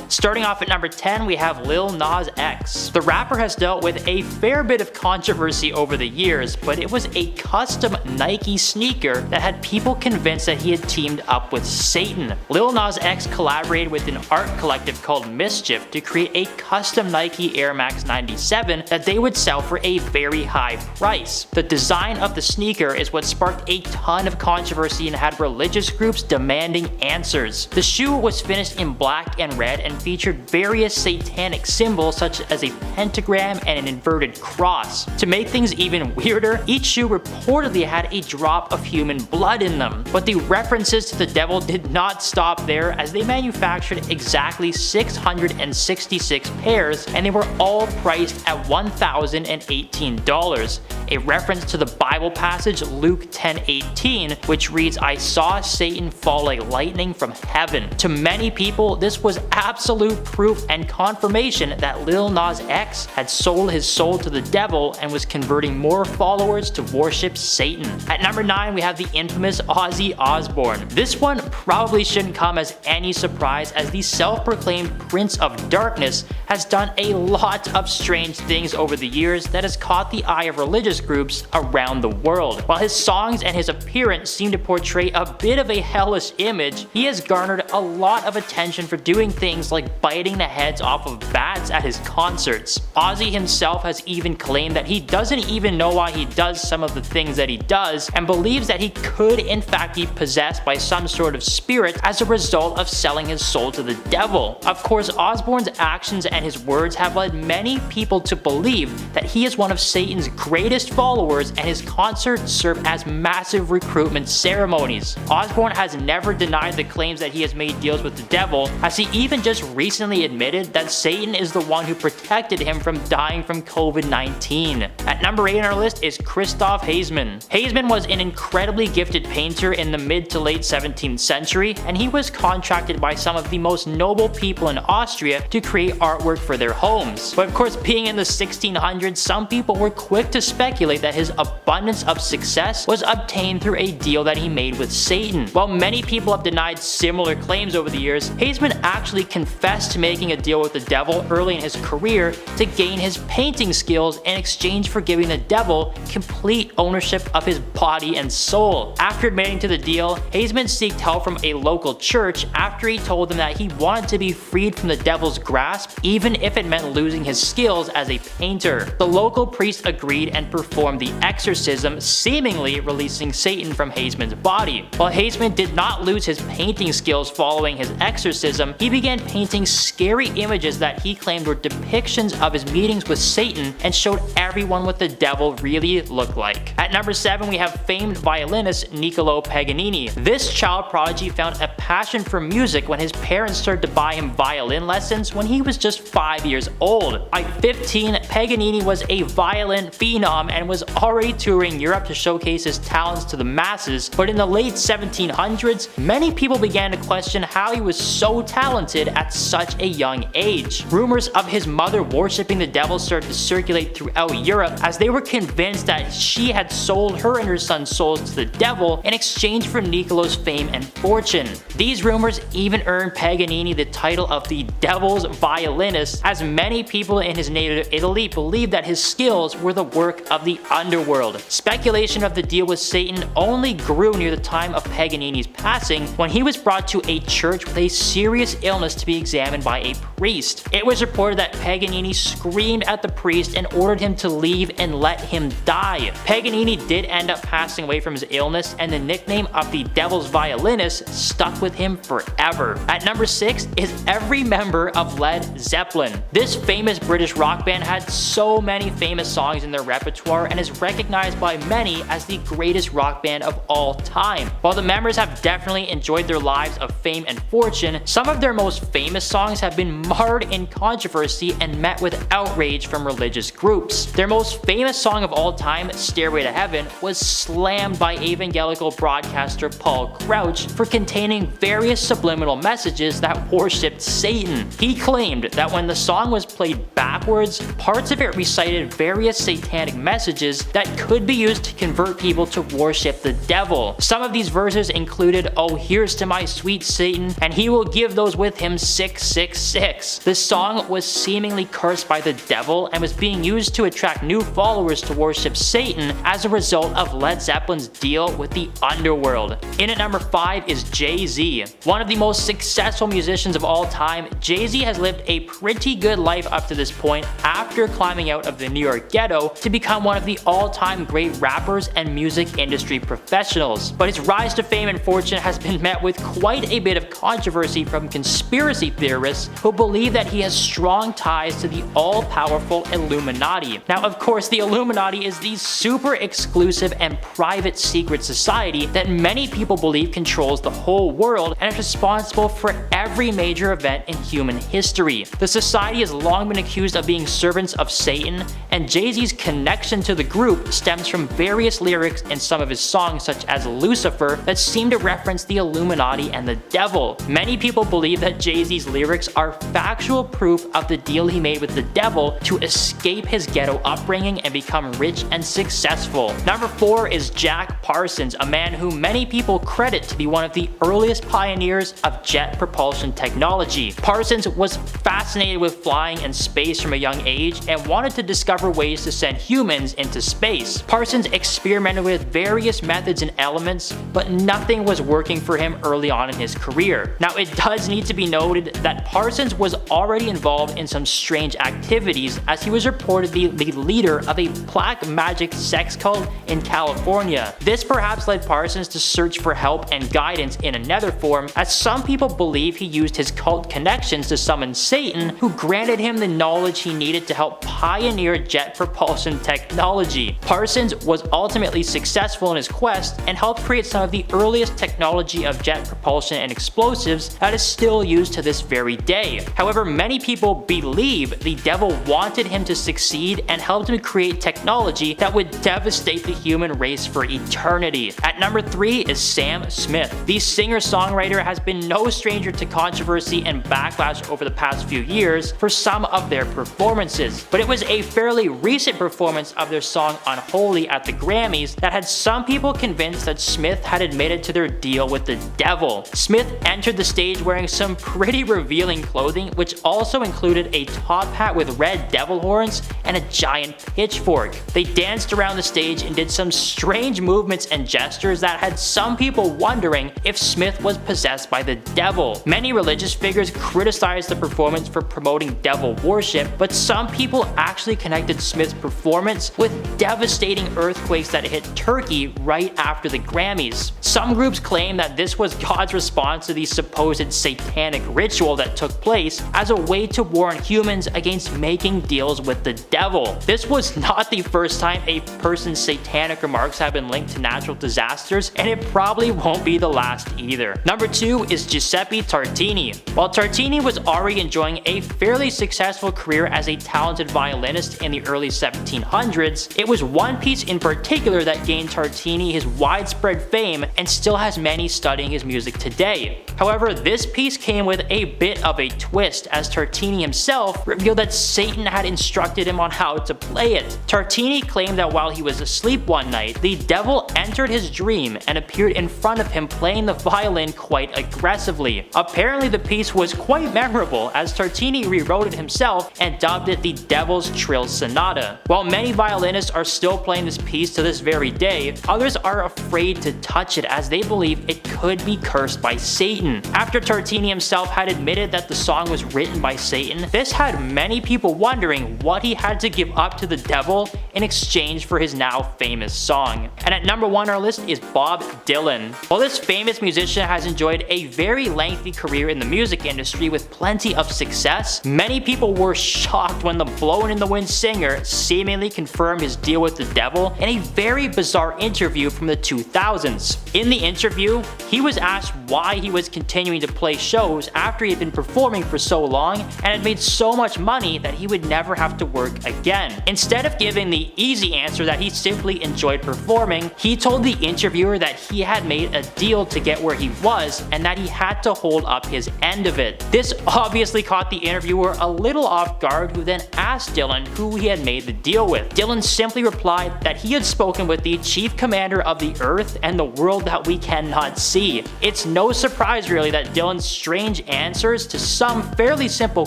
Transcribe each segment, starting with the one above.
Starting off at number 10, we have Lil Nas X. The rapper has dealt with a fair bit of controversy over the years, but it was a custom Nike sneaker that had people convinced that he had teamed up with Satan. Lil Nas X collaborated with an art collective called Mischief to create a custom Nike Air Max 97 that they would sell for a very high price. The design of the sneaker is what sparked a ton of controversy and had religious groups demanding answers. The shoe was finished in black and red and featured various satanic symbols such as a pentagram and an inverted cross. To make things even weirder, each shoe reportedly had a drop of human blood in them. But the references to the devil did not stop there, as they manufactured exactly 666 pairs, and they were all priced at $1,018. A reference to the Bible passage Luke 10:18, which reads, "I saw Satan fall like lightning from heaven." To many people, this was absolute proof and confirmation that Lil Nas X had sold his soul to the devil and was converting more followers to worship Satan. At number 9, we have the infamous Ozzy Osbourne. This one probably shouldn't come as any surprise, as the self-proclaimed Prince of Darkness has done a lot of strange things over the years that has caught the eye of religious groups around the world. While his songs and his appearance seem to portray a bit of a hellish image, he has garnered a lot of attention for doing things like biting the heads off of bats at his concerts. Ozzy himself has even claimed that he doesn't even know why he does some of the things that he does, and believes that he could in fact be possessed by some sort of spirit as a result of selling his soul to the devil. Of course, Osbourne's actions and his words have led many people to believe that he is one of Satan's greatest followers, and his concerts serve as massive recruitment ceremonies. Osbourne has never denied the claims that he has made deals with the devil, as he even just recently admitted that Satan is the one who protected him from dying from COVID-19. At number 8 on our list is Christoph Hasemann. Hasemann was an incredibly gifted painter in the mid to late 17th century, and he was contracted by some of the most noble people in Austria to create artwork for their homes. But of course, being in the 1600s, some people were quick to speculate that his abundance of success was obtained through a deal that he made with Satan. While many people have denied similar claims over the years, Hasemann actually confessed to making a deal with the devil early in his career to gain his painting skills in exchange for giving the devil complete ownership of his body and soul. After admitting to the deal, Hasemann sought help from a local church after he told them that he wanted to be freed from the devil's grasp, even if it meant losing his skills as a painter. The local priest agreed and performed the exorcism, seemingly releasing Satan from Hasemann's body. While Hasemann did not lose his painting skills following his exorcism, he began painting scary images that he claimed were depictions of his meetings with Satan and showed everyone what the devil really looked like. At number 7, we have famed violinist Niccolo Paganini. This child prodigy found a passion for music when his parents started to buy him violin lessons when he was just 5 years old. By 15, Paganini was a violin phenom and was already touring Europe to showcase his talents to the masses, but in the late 1700s, many people began to question how he was so talented at such a young age. Rumors of his mother worshipping the devil started to circulate throughout Europe, as they were convinced that she had sold her and her son's souls to the devil in exchange for Niccolo's fame and fortune. These rumors even earned Paganini the title of the devil's violinist, as many people in his native Italy believed that his skills were the work of the underworld. Speculation of the deal with Satan only grew near the time of Paganini's passing, when he was brought to a church with a serious illness to be examined by a priest. It was reported that Paganini screamed at the priest and ordered him to leave and let him die. Paganini did end up passing away from his illness, and the nickname of the devil's violinist stuck with him forever. At number 6 is every member of Led Zeppelin. This famous British rock band had so many famous songs in their repertoire and is recognized by many as the greatest rock band of all time. While the members have definitely enjoyed their lives of fame and fortune, some of their most famous songs have been marred in controversy and met with outrage from religious groups. Their most famous song of all time, Stairway to Heaven, was slammed by evangelical broadcaster Paul Crouch for containing various subliminal messages that worshipped Satan. He claimed that when the song was played backwards, parts of it recited various satanic messages messages that could be used to convert people to worship the devil. Some of these verses included, "Oh, here's to my sweet Satan, and he will give those with him 666. This song was seemingly cursed by the devil and was being used to attract new followers to worship Satan as a result of Led Zeppelin's deal with the underworld. In at number 5 is Jay-Z. One of the most successful musicians of all time, Jay-Z has lived a pretty good life up to this point after climbing out of the New York ghetto to become one of the all-time great rappers and music industry professionals. But his rise to fame and fortune has been met with quite a bit of controversy from conspiracy theorists who believe that he has strong ties to the all-powerful Illuminati. Now, of course, the Illuminati is the super exclusive and private secret society that many people believe controls the whole world and is responsible for every major event in human history. The society has long been accused of being servants of Satan, and Jay-Z's connection to the group stems from various lyrics in some of his songs, such as Lucifer, that seem to reference the Illuminati and the devil. Many people believe that Jay-Z's lyrics are factual proof of the deal he made with the devil to escape his ghetto upbringing and become rich and successful. Number 4 is Jack Parsons, a man who many people credit to be one of the earliest pioneers of jet propulsion technology. Parsons was fascinated with flying and space from a young age and wanted to discover ways to send humans into space. Parsons experimented with various methods and elements, but nothing was working for him early on in his career. Now, it does need to be noted that Parsons was already involved in some strange activities, as he was reportedly the leader of a black magic sex cult in California. This perhaps led Parsons to search for help and guidance in another form, as some people believe he used his cult connections to summon Satan, who granted him the knowledge he needed to help pioneer jet propulsion technology. Parsons was ultimately successful in his quest and helped create some of the earliest technology of jet propulsion and explosives that is still used to this very day. However, many people believe the devil wanted him to succeed and helped him create technology that would devastate the human race for eternity. At number 3 is Sam Smith. The singer-songwriter has been no stranger to controversy and backlash over the past few years for some of their performances, but it was a fairly recent performance of their song Unholy at the Grammys that had some people convinced that Smith had admitted to their deal with the devil. Smith entered the stage wearing some pretty revealing clothing, which also included a top hat with red devil horns and a giant pitchfork. They danced around the stage and did some strange movements and gestures that had some people wondering if Smith was possessed by the devil. Many religious figures criticized the performance for promoting devil worship, but some people actually connected Smith's performance with devastating earthquakes that hit Turkey right after the Grammys. Some groups claim that this was God's response to the supposed satanic ritual that took place as a way to warn humans against making deals with the devil. This was not the first time a person's satanic remarks have been linked to natural disasters, and it probably won't be the last either. Number 2 is Giuseppe Tartini. While Tartini was already enjoying a fairly successful career as a talented violinist in the early 1700s, it was one piece in particular that gained Tartini his widespread fame and still has many studying his music today. However, this piece came with a bit of a twist, as Tartini himself revealed that Satan had instructed him on how to play it. Tartini claimed that while he was asleep one night, the devil entered his dream and appeared in front of him playing the violin quite aggressively. Apparently, the piece was quite memorable, as Tartini rewrote it himself and dubbed it the Devil's Trill Sonata. While many violinists are still playing this piece to this very day, others are afraid to touch it as they believe it could be cursed by Satan. After Tartini himself had admitted that the song was written by Satan, this had many people wondering what he had to give up to the devil in exchange for his now famous song. And at number 1 on our list is Bob Dylan. While this famous musician has enjoyed a very lengthy career in the music industry with plenty of success, many people were shocked when the Blowin' in the Wind singer seemingly confirmed his deal with the devil in a very bizarre interview from the 2000s. In the interview, he was asked why he was continuing to play shows after he had been performing for so long and had made so much money that he would never have to work again. Instead of giving the easy answer that he simply enjoyed performing, he told the interviewer that he had made a deal to get where he was and that he had to hold up his end of it. This obviously caught the interviewer a little off guard, who then asked Dylan who he had made the deal with. Dylan simply replied that he had spoken with the chief commander of the Earth and the world that we cannot see. It's no surprise really that Dylan's strange answers to some fairly simple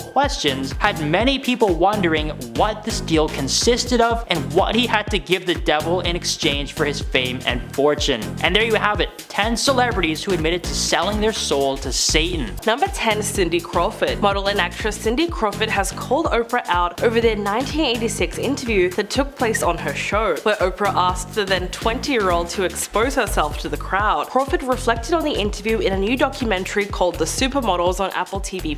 questions had many people wondering what this deal consisted of and what he had to give the devil in exchange for his fame and fortune. And there you have it, 10 celebrities who admitted to selling their soul to Satan. Number 10. Cindy Crawford. Model and actress Cindy Crawford has called Oprah out over their 1986 interview that took place on her show, where Oprah asked the then 20-year-old to expose herself to the crowd. Crawford reflected on the interview in a new documentary called The Supermodels on Apple TV+.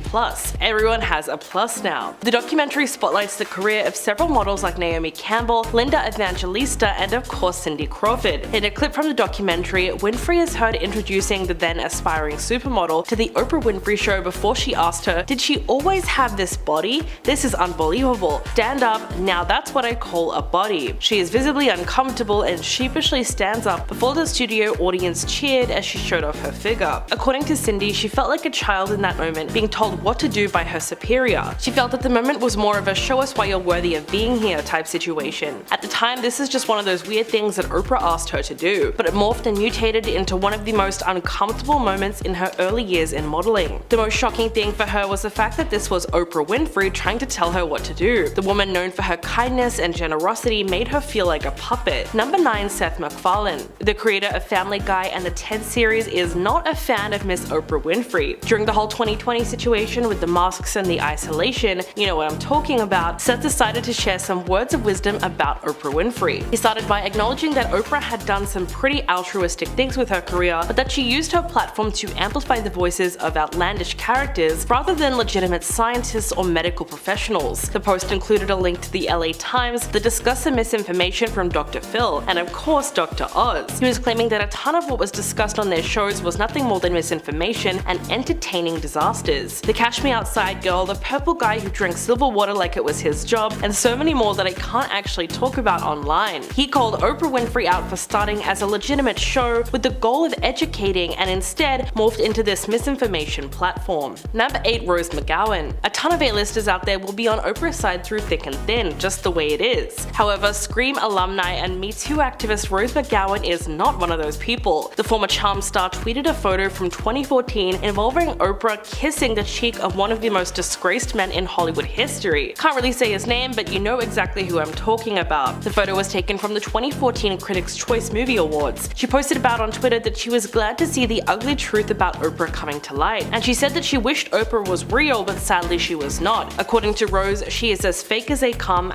Everyone has a plus now. The documentary spotlights the career of several models like Naomi Campbell, Linda Evangelista, and of course Cindy Crawford. In a clip from the documentary, Winfrey is heard introducing the then aspiring supermodel to the Oprah Winfrey Show before she asked her, "Did she always have this body? This is unbelievable. Stand up, now that's what I call a body." She is visibly uncomfortable and sheepishly stands up before the studio audience cheered as she showed off her figure. According to Cindy, she felt like a child in that moment, being told what to do by her superior. She felt that the moment was more of a show us why you're worthy of being here type situation. At the time, this is just one of those weird things that Oprah asked her to do, but it morphed and mutated into one of the most uncomfortable moments in her early years in modeling. The most shocking thing for her was the fact that this was Oprah Winfrey trying to tell her what to do. The woman known for her kindness and generosity made her feel like a puppet. Number 9. Seth MacFarlane. The creator of Family Guy and the TED series is not a fan of Miss Oprah Winfrey. During the whole 2020 situation with the masks and the isolation, you know what I'm talking about, Seth decided to share some words of wisdom about Oprah Winfrey. He started by acknowledging that Oprah had done some pretty altruistic things with her career, but that she used her platform to amplify the voices of outlandish characters rather than legitimate scientists or medical professionals. The post included a link to the LA Times that discussed the misinformation from Dr. Phil and of course Dr. Oz. He was claiming that a ton of what was discussed on their shows was nothing more than misinformation and entertaining disasters. The Cash Me Outside girl, the purple guy who drank silver water like it was his job, and so many more that I can't actually talk about online. He called Oprah Winfrey out for starting as a legitimate show with the goal of educating and instead morphed into this misinformation platform. Number 8. Rose McGowan. A ton of A-listers out there will be on Oprah's side through thick and thin, just the way it is. However, Scream alumni and Me Too activist Rose McGowan is not one of those people. The former Charm star tweeted a photo from 2014 involving Oprah kissing the cheek of one of the most disgraced men in Hollywood history. Can't really say his name, but you know exactly who I'm talking about. The photo was taken from the 2014 Critics' Choice Movie Awards. She posted about on Twitter that she was glad to see the ugly truth about Oprah coming to light, and she said that she wished Oprah was real, but sadly she was not. According to Rose, she is as fake as they come,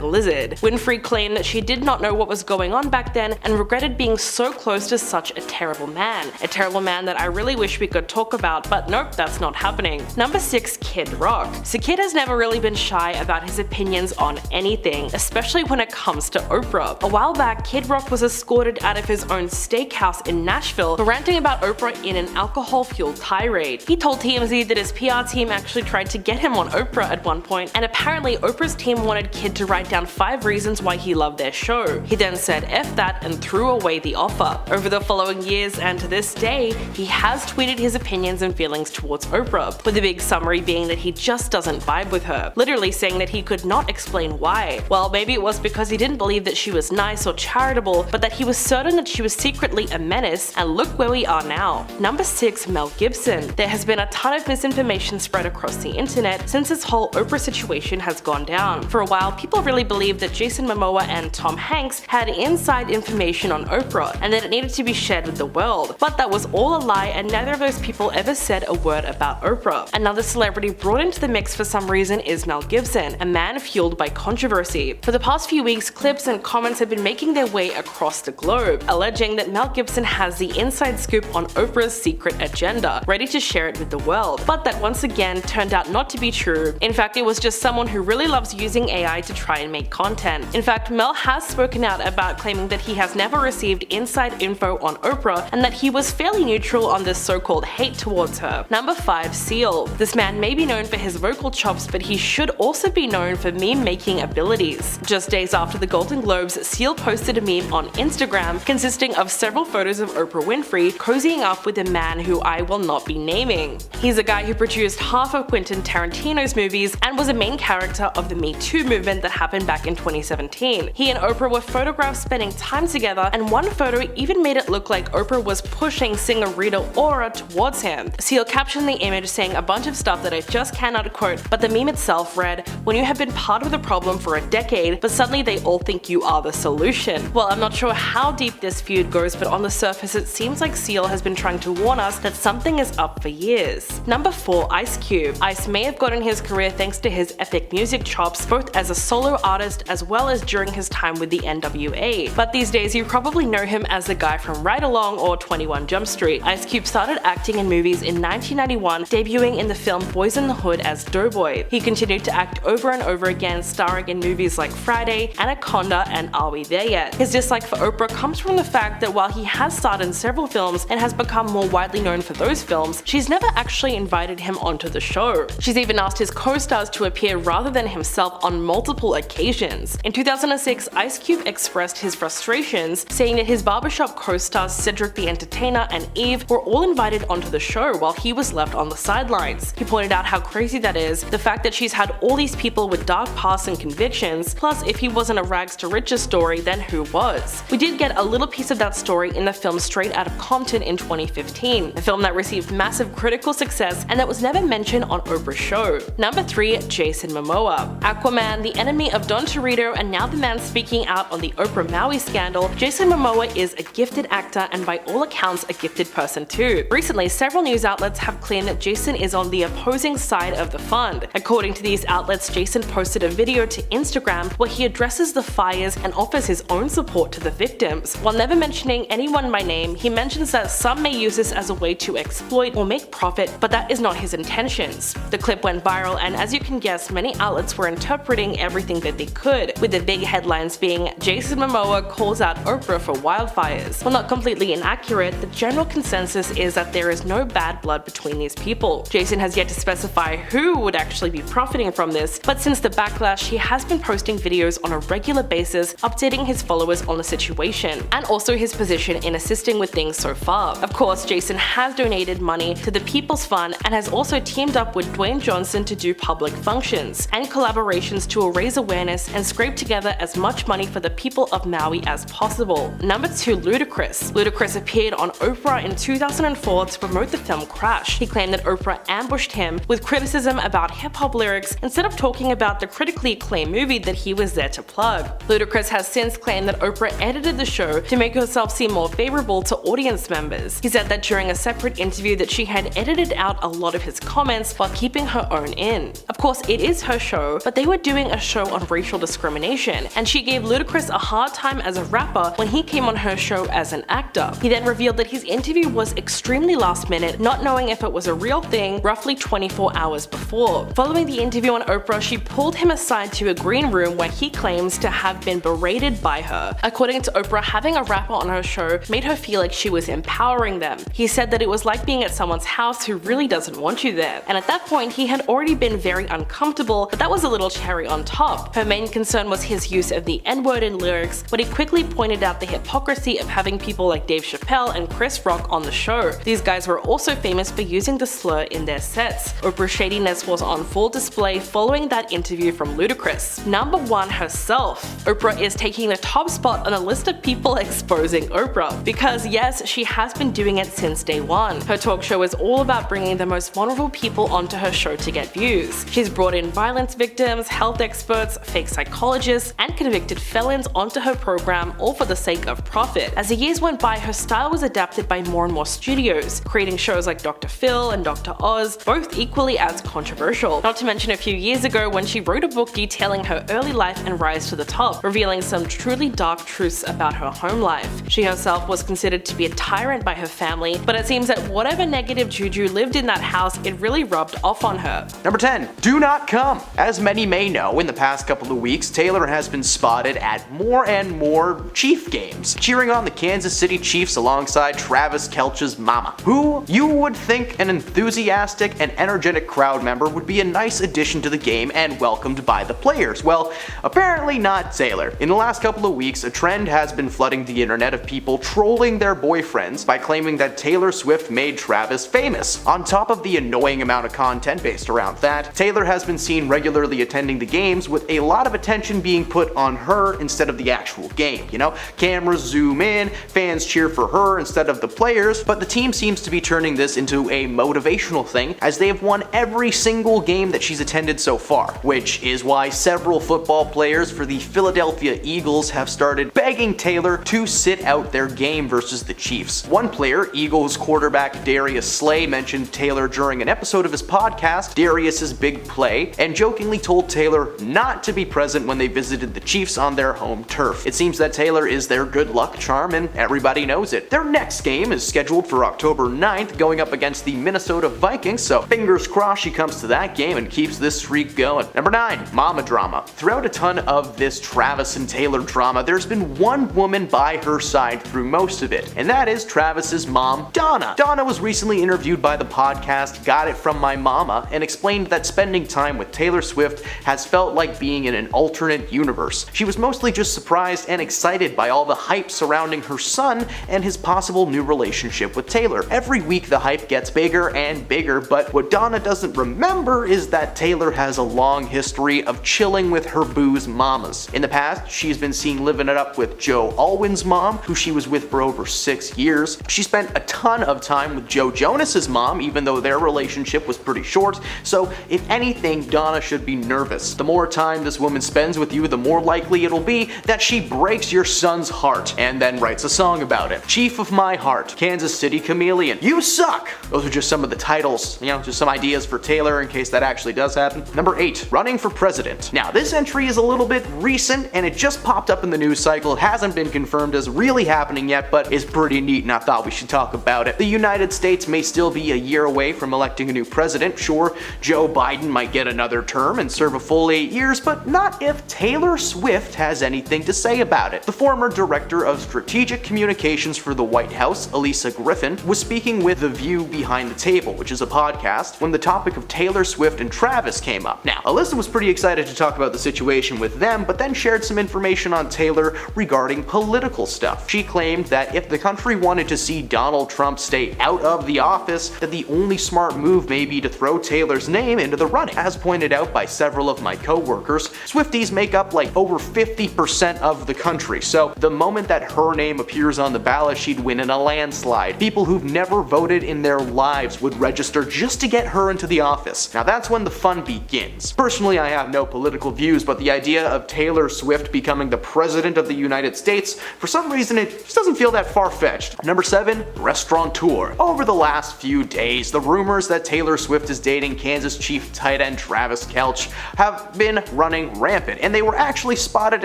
#lizard. Winfrey claimed that she did not know what was going on back then and regretted being so close to such a terrible man. A terrible man that I really wish we could talk about, but nope, that's not happening. Number 6. Kid Rock. So Kid has never really been shy about his opinions on anything, especially when it comes to Oprah. A while back, Kid Rock was escorted out of his own steakhouse in Nashville for ranting about Oprah in an alcohol-fueled tirade. He told TMZ that his PR team actually tried to get him on Oprah at one point, and apparently Oprah's team wanted Kid to write down 5 reasons why he loved their show. He then said F that and threw away the offer. Over the following years and to this day, he has tweeted his opinions and feelings towards Oprah, with the big summary being that he just doesn't vibe with her, literally saying that he could not explain why. Well, maybe it was because he didn't believe that she was nice or charitable, but that he was certain that she was secretly a menace, and look where we are now. Number 6. Mel Gibson. There has been a ton of misinformation spread across the internet since this whole Oprah situation has gone down. For a while, people really believed that Jason Momoa and Tom Hanks had inside information on Oprah, and that it needed to be shared with the world. But that was all a lie, and neither of those people ever said a word about Oprah. Another celebrity brought into the mix for some reason is Mel Gibson, a man fueled by controversy. For the past few weeks, clips and comments have been making their way across the globe, alleging that Mel Gibson has the inside scoop on Oprah's secret agenda, ready to share it with the world. But that once again turned out not to be true. In fact, it was just someone who really loves using AI to try and make content. In fact, Mel has spoken out about claiming that he has never received inside info on Oprah and that he was fairly neutral on this so-called hate towards her. Number 5. Seal. This man may be known for his vocal chops, but he should also be known for meme-making abilities. Just days after the Golden Globes, Seal posted a meme on Instagram consisting of several photos of Oprah Winfrey cozying up with a man who I will not be naming. He's a guy who produced half of Quentin Tarantino's movies and was a main character of the Me Too movement that happened back in 2017. He and Oprah were photographed spending time together, and one photo even made it look like Oprah was pushing singer Rita Ora towards him. Seal captioned the image saying a bunch of stuff that I just cannot quote, but the meme itself read, "When you have been part of the problem for a decade, but suddenly they all think you are the solution." Well, I'm not sure how deep this feud goes, but on the surface it seems like Seal has been trying to warn us that something is up for years. Number 4. Ice Cube. Ice may have gotten his career thanks to his epic music chops, both as a solo artist as well as during his time with the NWA. But these days you probably know him as the guy from Ride Along or 21 Jump Street. Ice Cube started acting in movies in 1991, debuting in the film Boys in the Hood as Doughboy. He continued to act over and over again, starring in movies like Friday, Anaconda, and Are We There Yet? His dislike for Oprah comes from the fact that while he has starred in several films and has become more widely known for those films, she's never actually invited him onto the show. She's even asked his co-stars to appear rather than himself on multiple occasions. In 2006, Ice Cube expressed his frustrations, saying that his barbershop co-stars Cedric the Entertainer and Eve were all invited onto the show while he was left on the sidelines. He pointed out how crazy that is, the fact that she's had all these people with dark pasts and convictions, plus if he wasn't a rags to riches story, then who was? We did get a little piece of that story in the film Straight Outta Compton in 2015, a film that received massive critical success and that was never mentioned on Oprah's show. Number 3. Jason Momoa. Aquaman, the enemy of Don Cheadle, and now the man speaking out on the Oprah Maui scandal, Jason Momoa is a gifted actor and by all accounts a gifted person too. Recently, several news outlets have claimed that Jason is on the opposing side of the fund. According to these outlets, Jason posted a video to Instagram where he addresses the fires and offers his own support to the victims. While never mentioning anyone by name, he mentions that some may use this as a way to exploit or make profit, but that is not his intentions. The clip went viral, and as you can guess, many outlets were interpreting everything that they could, with the big headlines being Jason Momoa calls out Oprah for wildfires. While not completely inaccurate, the general consensus is that there is no bad blood between these people. Jason has yet to specify who would actually be profiting from this, but since the backlash, he has been posting videos on a regular basis, updating his followers on the situation, and also his position in assisting with things so far. Of course, Jason has donated money to the People's Fund and has also teamed up with Dwayne Johnson to do public functions and collaborations to raise awareness and scrape together as much money for the people of Maui as possible. Number 2. Ludacris. Ludacris appeared on Oprah in 2004 to promote the film Crash. He claimed that Oprah ambushed him with criticism about hip-hop lyrics instead of talking about the critically acclaimed movie that he was there to plug. Ludacris has since claimed that Oprah edited the show to make herself seem more favorable to audience members. He said that during a separate interview that she had edited out a lot of his comments while keeping her own in. Of course, it is her show, but they were doing a show on racial discrimination, and she gave Ludacris a hard time as a rapper when he came on her show as an actor. He then revealed that his interview was extremely last minute, not knowing if it was a real thing roughly 24 hours before. Following the interview on Oprah, she pulled him aside to a green room where he claims to have been berated by her. According to Oprah, having a rapper on her show made her feel like she was empowering them. He said that it was like being at someone's house who really doesn't want you there, and at that point he had already been very uncomfortable, but that was a little cherry on top. Her main concern was his use of the N-word in lyrics, but he quickly pointed out the hypocrisy of having people like Dave Chappelle and Chris Rock on the show. These guys were also famous for using the slur in their sets. Oprah's shadiness was on full display following that interview from Ludacris. Number 1. Herself. Oprah is taking the top spot on a list of people exposing Oprah, because yes, she has been doing it since day one. Her talk show is all about bringing the most vulnerable people onto her show to get views. She's brought in violence victims, health experts, fake psychologists, and convicted felons onto her program, all for the sake of profit. As the years went by, her style was adapted by more and more studios, creating shows like Dr. Phil and Dr. Oz, both equally as controversial. Not to mention a few years ago when she wrote a book detailing her early life and rise to the top, revealing some truly dark truths about her home life. She herself was considered to be a tyrant by her family, but it seems that whatever negative juju lived in that house, it really rubbed off on her. Number 10. Do not come. As many may know, in the past couple of weeks, Taylor has been spotted at more and more Chief games, cheering on the Kansas City Chiefs alongside Travis Kelce's mama, who you would think an enthusiastic and energetic crowd member would be a nice addition to the game and welcomed by the players. Well, apparently not Taylor. In the last couple of weeks, a trend has been flooding the internet of people trolling their boyfriends by claiming that Taylor Swift made Travis famous. On top of the annoying amount of content based around that, Taylor has been seen regularly attending the games with a lot of attention being put on her instead of the actual game. You know, cameras zoom in, fans cheer for her instead of the players, but the team seems to be turning this into a motivational thing as they have won every single game that she's attended so far, which is why several football players for the Philadelphia Eagles have started begging Taylor to sit out their game versus the Chiefs. One player, Eagles quarterback Darius Slay, mentioned Taylor during an episode of his podcast, Darius's Big Play, and jokingly told Taylor not to be present when they visited the Chiefs on their home turf. It seems that Taylor is their good luck charm and everybody knows it. Their next game is scheduled for October 9th, going up against the Minnesota Vikings, so fingers crossed she comes to that game and keeps this streak going. Number 9, mama drama. Throughout a ton of this Travis and Taylor drama, there's been one woman by her side through most of it, and that is Travis's mom, Donna. Donna was recently interviewed by the podcast Got It From My Mama and explained that spending time with Taylor Swift has felt like being in an alternate universe. She was mostly just surprised and excited by all the hype surrounding her son and his possible new relationship with Taylor. Every week the hype gets bigger and bigger, but what Donna doesn't remember is that Taylor has a long history of chilling with her boo's mamas. In the past, she's been seen living it up with Joe Alwyn's mom, who she was with for over 6 years. She spent a ton of time with Joe Jonas's mom, even though their relationship was pretty short, so if anything, Donna should be nervous. The more time this woman spends with you, the more likely it'll be that she breaks your son's heart and then writes a song about it. Chief of My Heart, Kansas City Chameleon, You Suck! Those are just some of the titles, just some ideas for Taylor in case that actually does happen. Number 8, running for president. Now, this entry is a little bit recent and it just popped up in the news cycle. It hasn't been confirmed as really happening yet, but is pretty neat and I thought we should talk about it. The United States may still be a year away from electing a new president. Sure, Joe Biden might get another term and serve a full 8 years, but not if Taylor Swift has anything to say about it. The former director of strategic communications for the White House, Elisa Griffin, was speaking with The View Behind the Table, which is a podcast, when the topic of Taylor Swift and Travis came up. Now, Alyssa was pretty excited to talk about the situation with them, but then shared some information on Taylor regarding political stuff. She claimed that if the country wanted to see Donald Trump stay out of the office, that the only smart move may be to throw Taylor's name into the running. As pointed out by several of my co-workers, Swifties make up like over 50% of the country, so the moment that her name appears on the ballot, she'd win in a landslide. People who've never voted in their lives would register just to get her into the office. Now that's when the fun begins. Personally, I have no political views, but the idea of Taylor Swift becoming the president of the United States, for some reason it just doesn't feel that far-fetched. Number 7, restaurateur. Over the last few days, the rumors that Taylor Swift is dating Kansas Chief tight end Travis Kelce have been running rampant, and they were actually spotted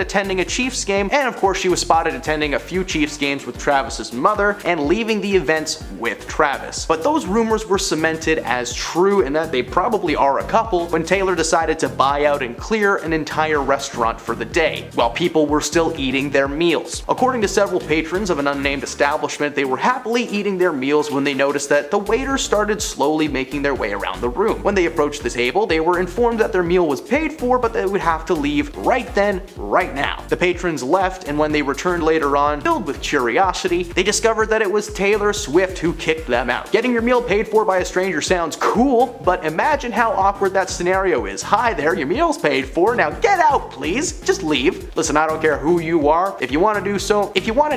attending a Chiefs game, and of course she was spotted attending a few Chiefs games with Travis's mother and leaving the events with Travis. But those rumors were cemented as true and that they probably are a couple when Taylor decided to buy out and clear an entire restaurant for the day, while people were still eating their meals. According to several patrons of an unnamed establishment, they were happily eating their meals when they noticed that the waiters started slowly making their way around the room. When they approached the table, they were informed that their meal was paid for, but they would have to leave right then, right now. The patrons left, and when they returned later on, filled with curiosity, they discovered that it was Taylor Swift who kicked them out. Getting your meal paid for by a stranger sounds cool, but imagine how awkward that scenario is. Hi there, your meal's paid for, now get out please, just leave. Listen, I don't care who you are, if you wanted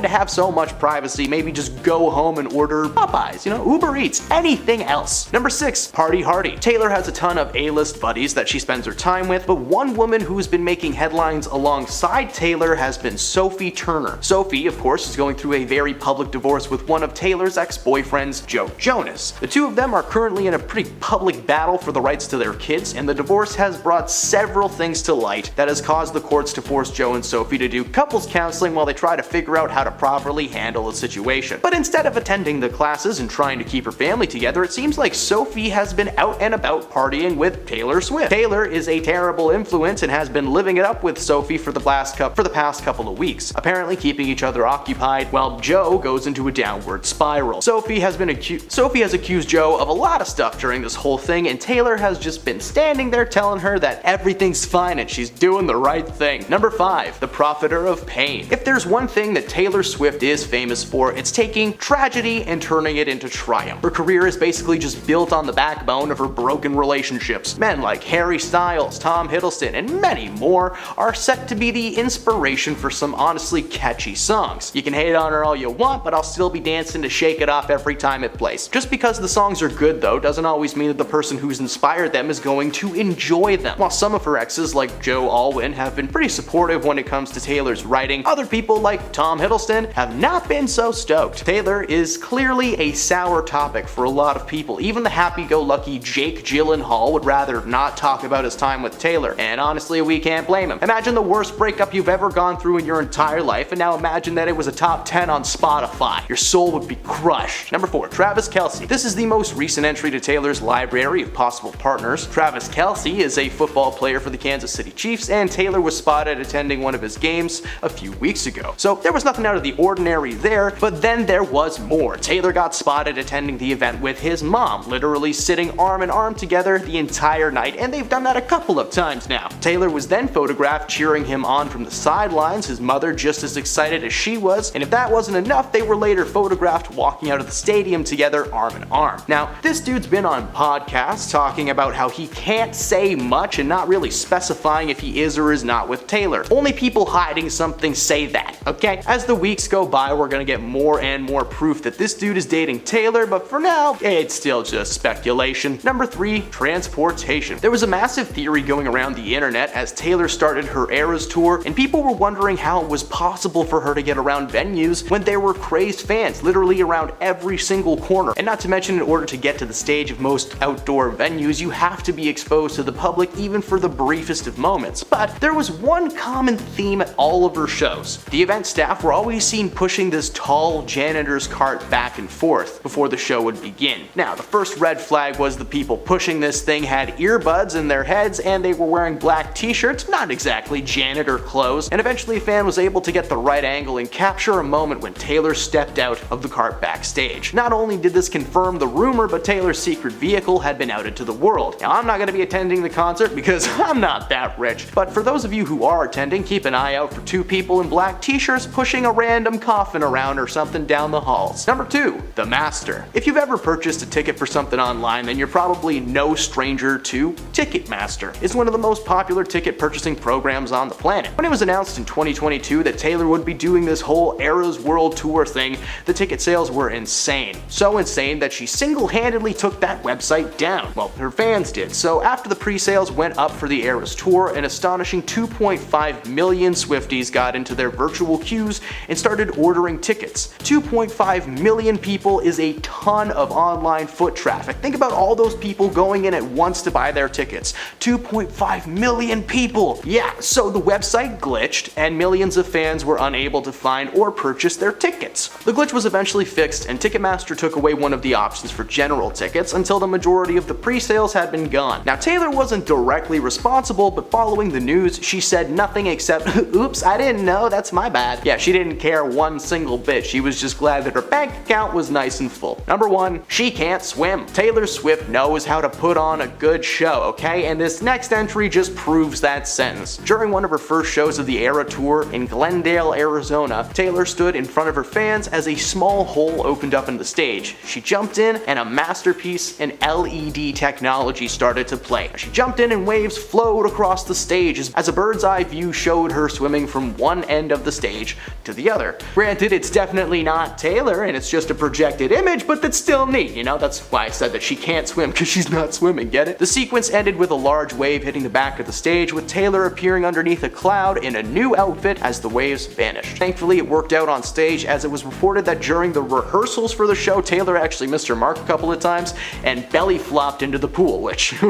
to have so much privacy, maybe just go home and order Popeyes, Uber Eats, anything else. Number 6, party hardy. Taylor has a ton of A-list buddies that she spends her time with, but one woman who's been making headlines alongside Taylor has been Sophie Turner. Sophie, of course, is going through a very public divorce with one of Taylor's ex-boyfriends, Joe Jonas. The two of them are currently in a pretty public battle for the rights to their kids, and the divorce has brought several things to light that has caused the courts to force Joe and Sophie to do couples counseling while they try to figure out how to properly handle the situation. But instead of attending the classes and trying to keep her family together, it seems like Sophie has been out and about partying with Taylor Swift. Taylor is a terrible influence and has been living it up with Sophie for the past couple of weeks, apparently keeping each other occupied while Joe goes into a downward spiral. girl. Sophie has accused Joe of a lot of stuff during this whole thing, and Taylor has just been standing there telling her that everything's fine and she's doing the right thing. Number 5, the profiter of pain. If there's one thing that Taylor Swift is famous for, it's taking tragedy and turning it into triumph. Her career is basically just built on the backbone of her broken relationships. Men like Harry Styles, Tom Hiddleston, and many more are set to be the inspiration for some honestly catchy songs. You can hate on her all you want, but I'll still be dancing to Shake It Off every time it plays. Just because the songs are good though doesn't always mean that the person who's inspired them is going to enjoy them. While some of her exes like Joe Alwyn have been pretty supportive when it comes to Taylor's writing, other people like Tom Hiddleston have not been so stoked. Taylor is clearly a sour topic for a lot of people. Even the happy-go-lucky Jake Gyllenhaal would rather not talk about his time with Taylor, and honestly we can't blame him. Imagine the worst breakup you've ever gone through in your entire life, and now imagine that it was a top 10 on Spotify. Your soul would be crushed. Number 4, Travis Kelce. This is the most recent entry to Taylor's library of possible partners. Travis Kelce is a football player for the Kansas City Chiefs, and Taylor was spotted attending one of his games a few weeks ago. So there was nothing out of the ordinary there, but then there was more. Taylor got spotted attending the event with his mom, literally sitting arm in arm together the entire night, and they've done that a couple of times now. Taylor was then photographed cheering him on from the sidelines, his mother just as excited as she was, and if that wasn't enough, they were later photographed walking out of the stadium together arm in arm. Now, this dude's been on podcasts talking about how he can't say much and not really specifying if he is or is not with Taylor. Only people hiding something say that, okay? As the weeks go by, we're gonna get more and more proof that this dude is dating Taylor, but for now, it's still just speculation. Number 3, transportation. There was a massive theory going around the internet as Taylor started her Eras tour, and people were wondering how it was possible for her to get around venues when there were crazed fans literally around every single corner. And not to mention, in order to get to the stage of most outdoor venues, you have to be exposed to the public even for the briefest of moments. But there was one common theme at all of her shows. The event staff were always seen pushing this tall janitor's cart back and forth before the show would begin. Now, the first red flag was the people pushing this thing had earbuds in their heads and they were wearing black t-shirts, not exactly janitor clothes, and eventually a fan was able to get the right angle and capture a moment when Taylor stepped out of the cart backstage. Not only did this confirm the rumor, but Taylor's secret vehicle had been outed to the world. Now, I'm not going to be attending the concert because I'm not that rich, but for those of you who are attending, keep an eye out for 2 people in black t-shirts pushing a random coffin around or something down the halls. Number 2, the Master. If you've ever purchased a ticket for something online, then you're probably no stranger to Ticketmaster. It's one of the most popular ticket purchasing programs on the planet. When it was announced in 2022 that Taylor would be doing this whole Eras World Tour thing, the ticket sales were insane. So insane that she single-handedly took that website down. Well, her fans did. So after the pre-sales went up for the Eras Tour, an astonishing 2.5 million Swifties got into their virtual queues and started ordering tickets. 2.5 million people is a ton of online foot traffic. Think about all those people going in at once to buy their tickets. 2.5 million people! Yeah, so the website glitched and millions of fans were unable to find or purchase their tickets. The glitch was eventually fixed and Ticketmaster took away one of the options for general tickets until the majority of the pre-sales had been gone. Now, Taylor wasn't directly responsible, but following the news, she said nothing except, oops, I didn't know, that's my bad. Yeah, she didn't care one single bit. She was just glad that her bank account was nice and full. Number 1, she can't swim. Taylor Swift knows how to put on a good show, okay? And this next entry just proves that sentence. During one of her first shows of the Era Tour in Glendale, Arizona, Taylor stood in front of her fans as a small hole opened up in the stage. She jumped in and a masterpiece in LED technology started to play. She jumped in and waves flowed across the stage as a bird's eye view showed her swimming from one end of the stage to the other. Granted, it's definitely not Taylor and it's just a projected image, but that's still neat, you know? That's why I said that she can't swim, because she's not swimming, get it? The sequence ended with a large wave hitting the back of the stage, with Taylor appearing underneath a cloud in a new outfit as the waves vanished. Thankfully, it worked out on stage, as it was reported that during the rehearsals for the show, Taylor actually missed her mark a couple of times and belly flopped into the pool, which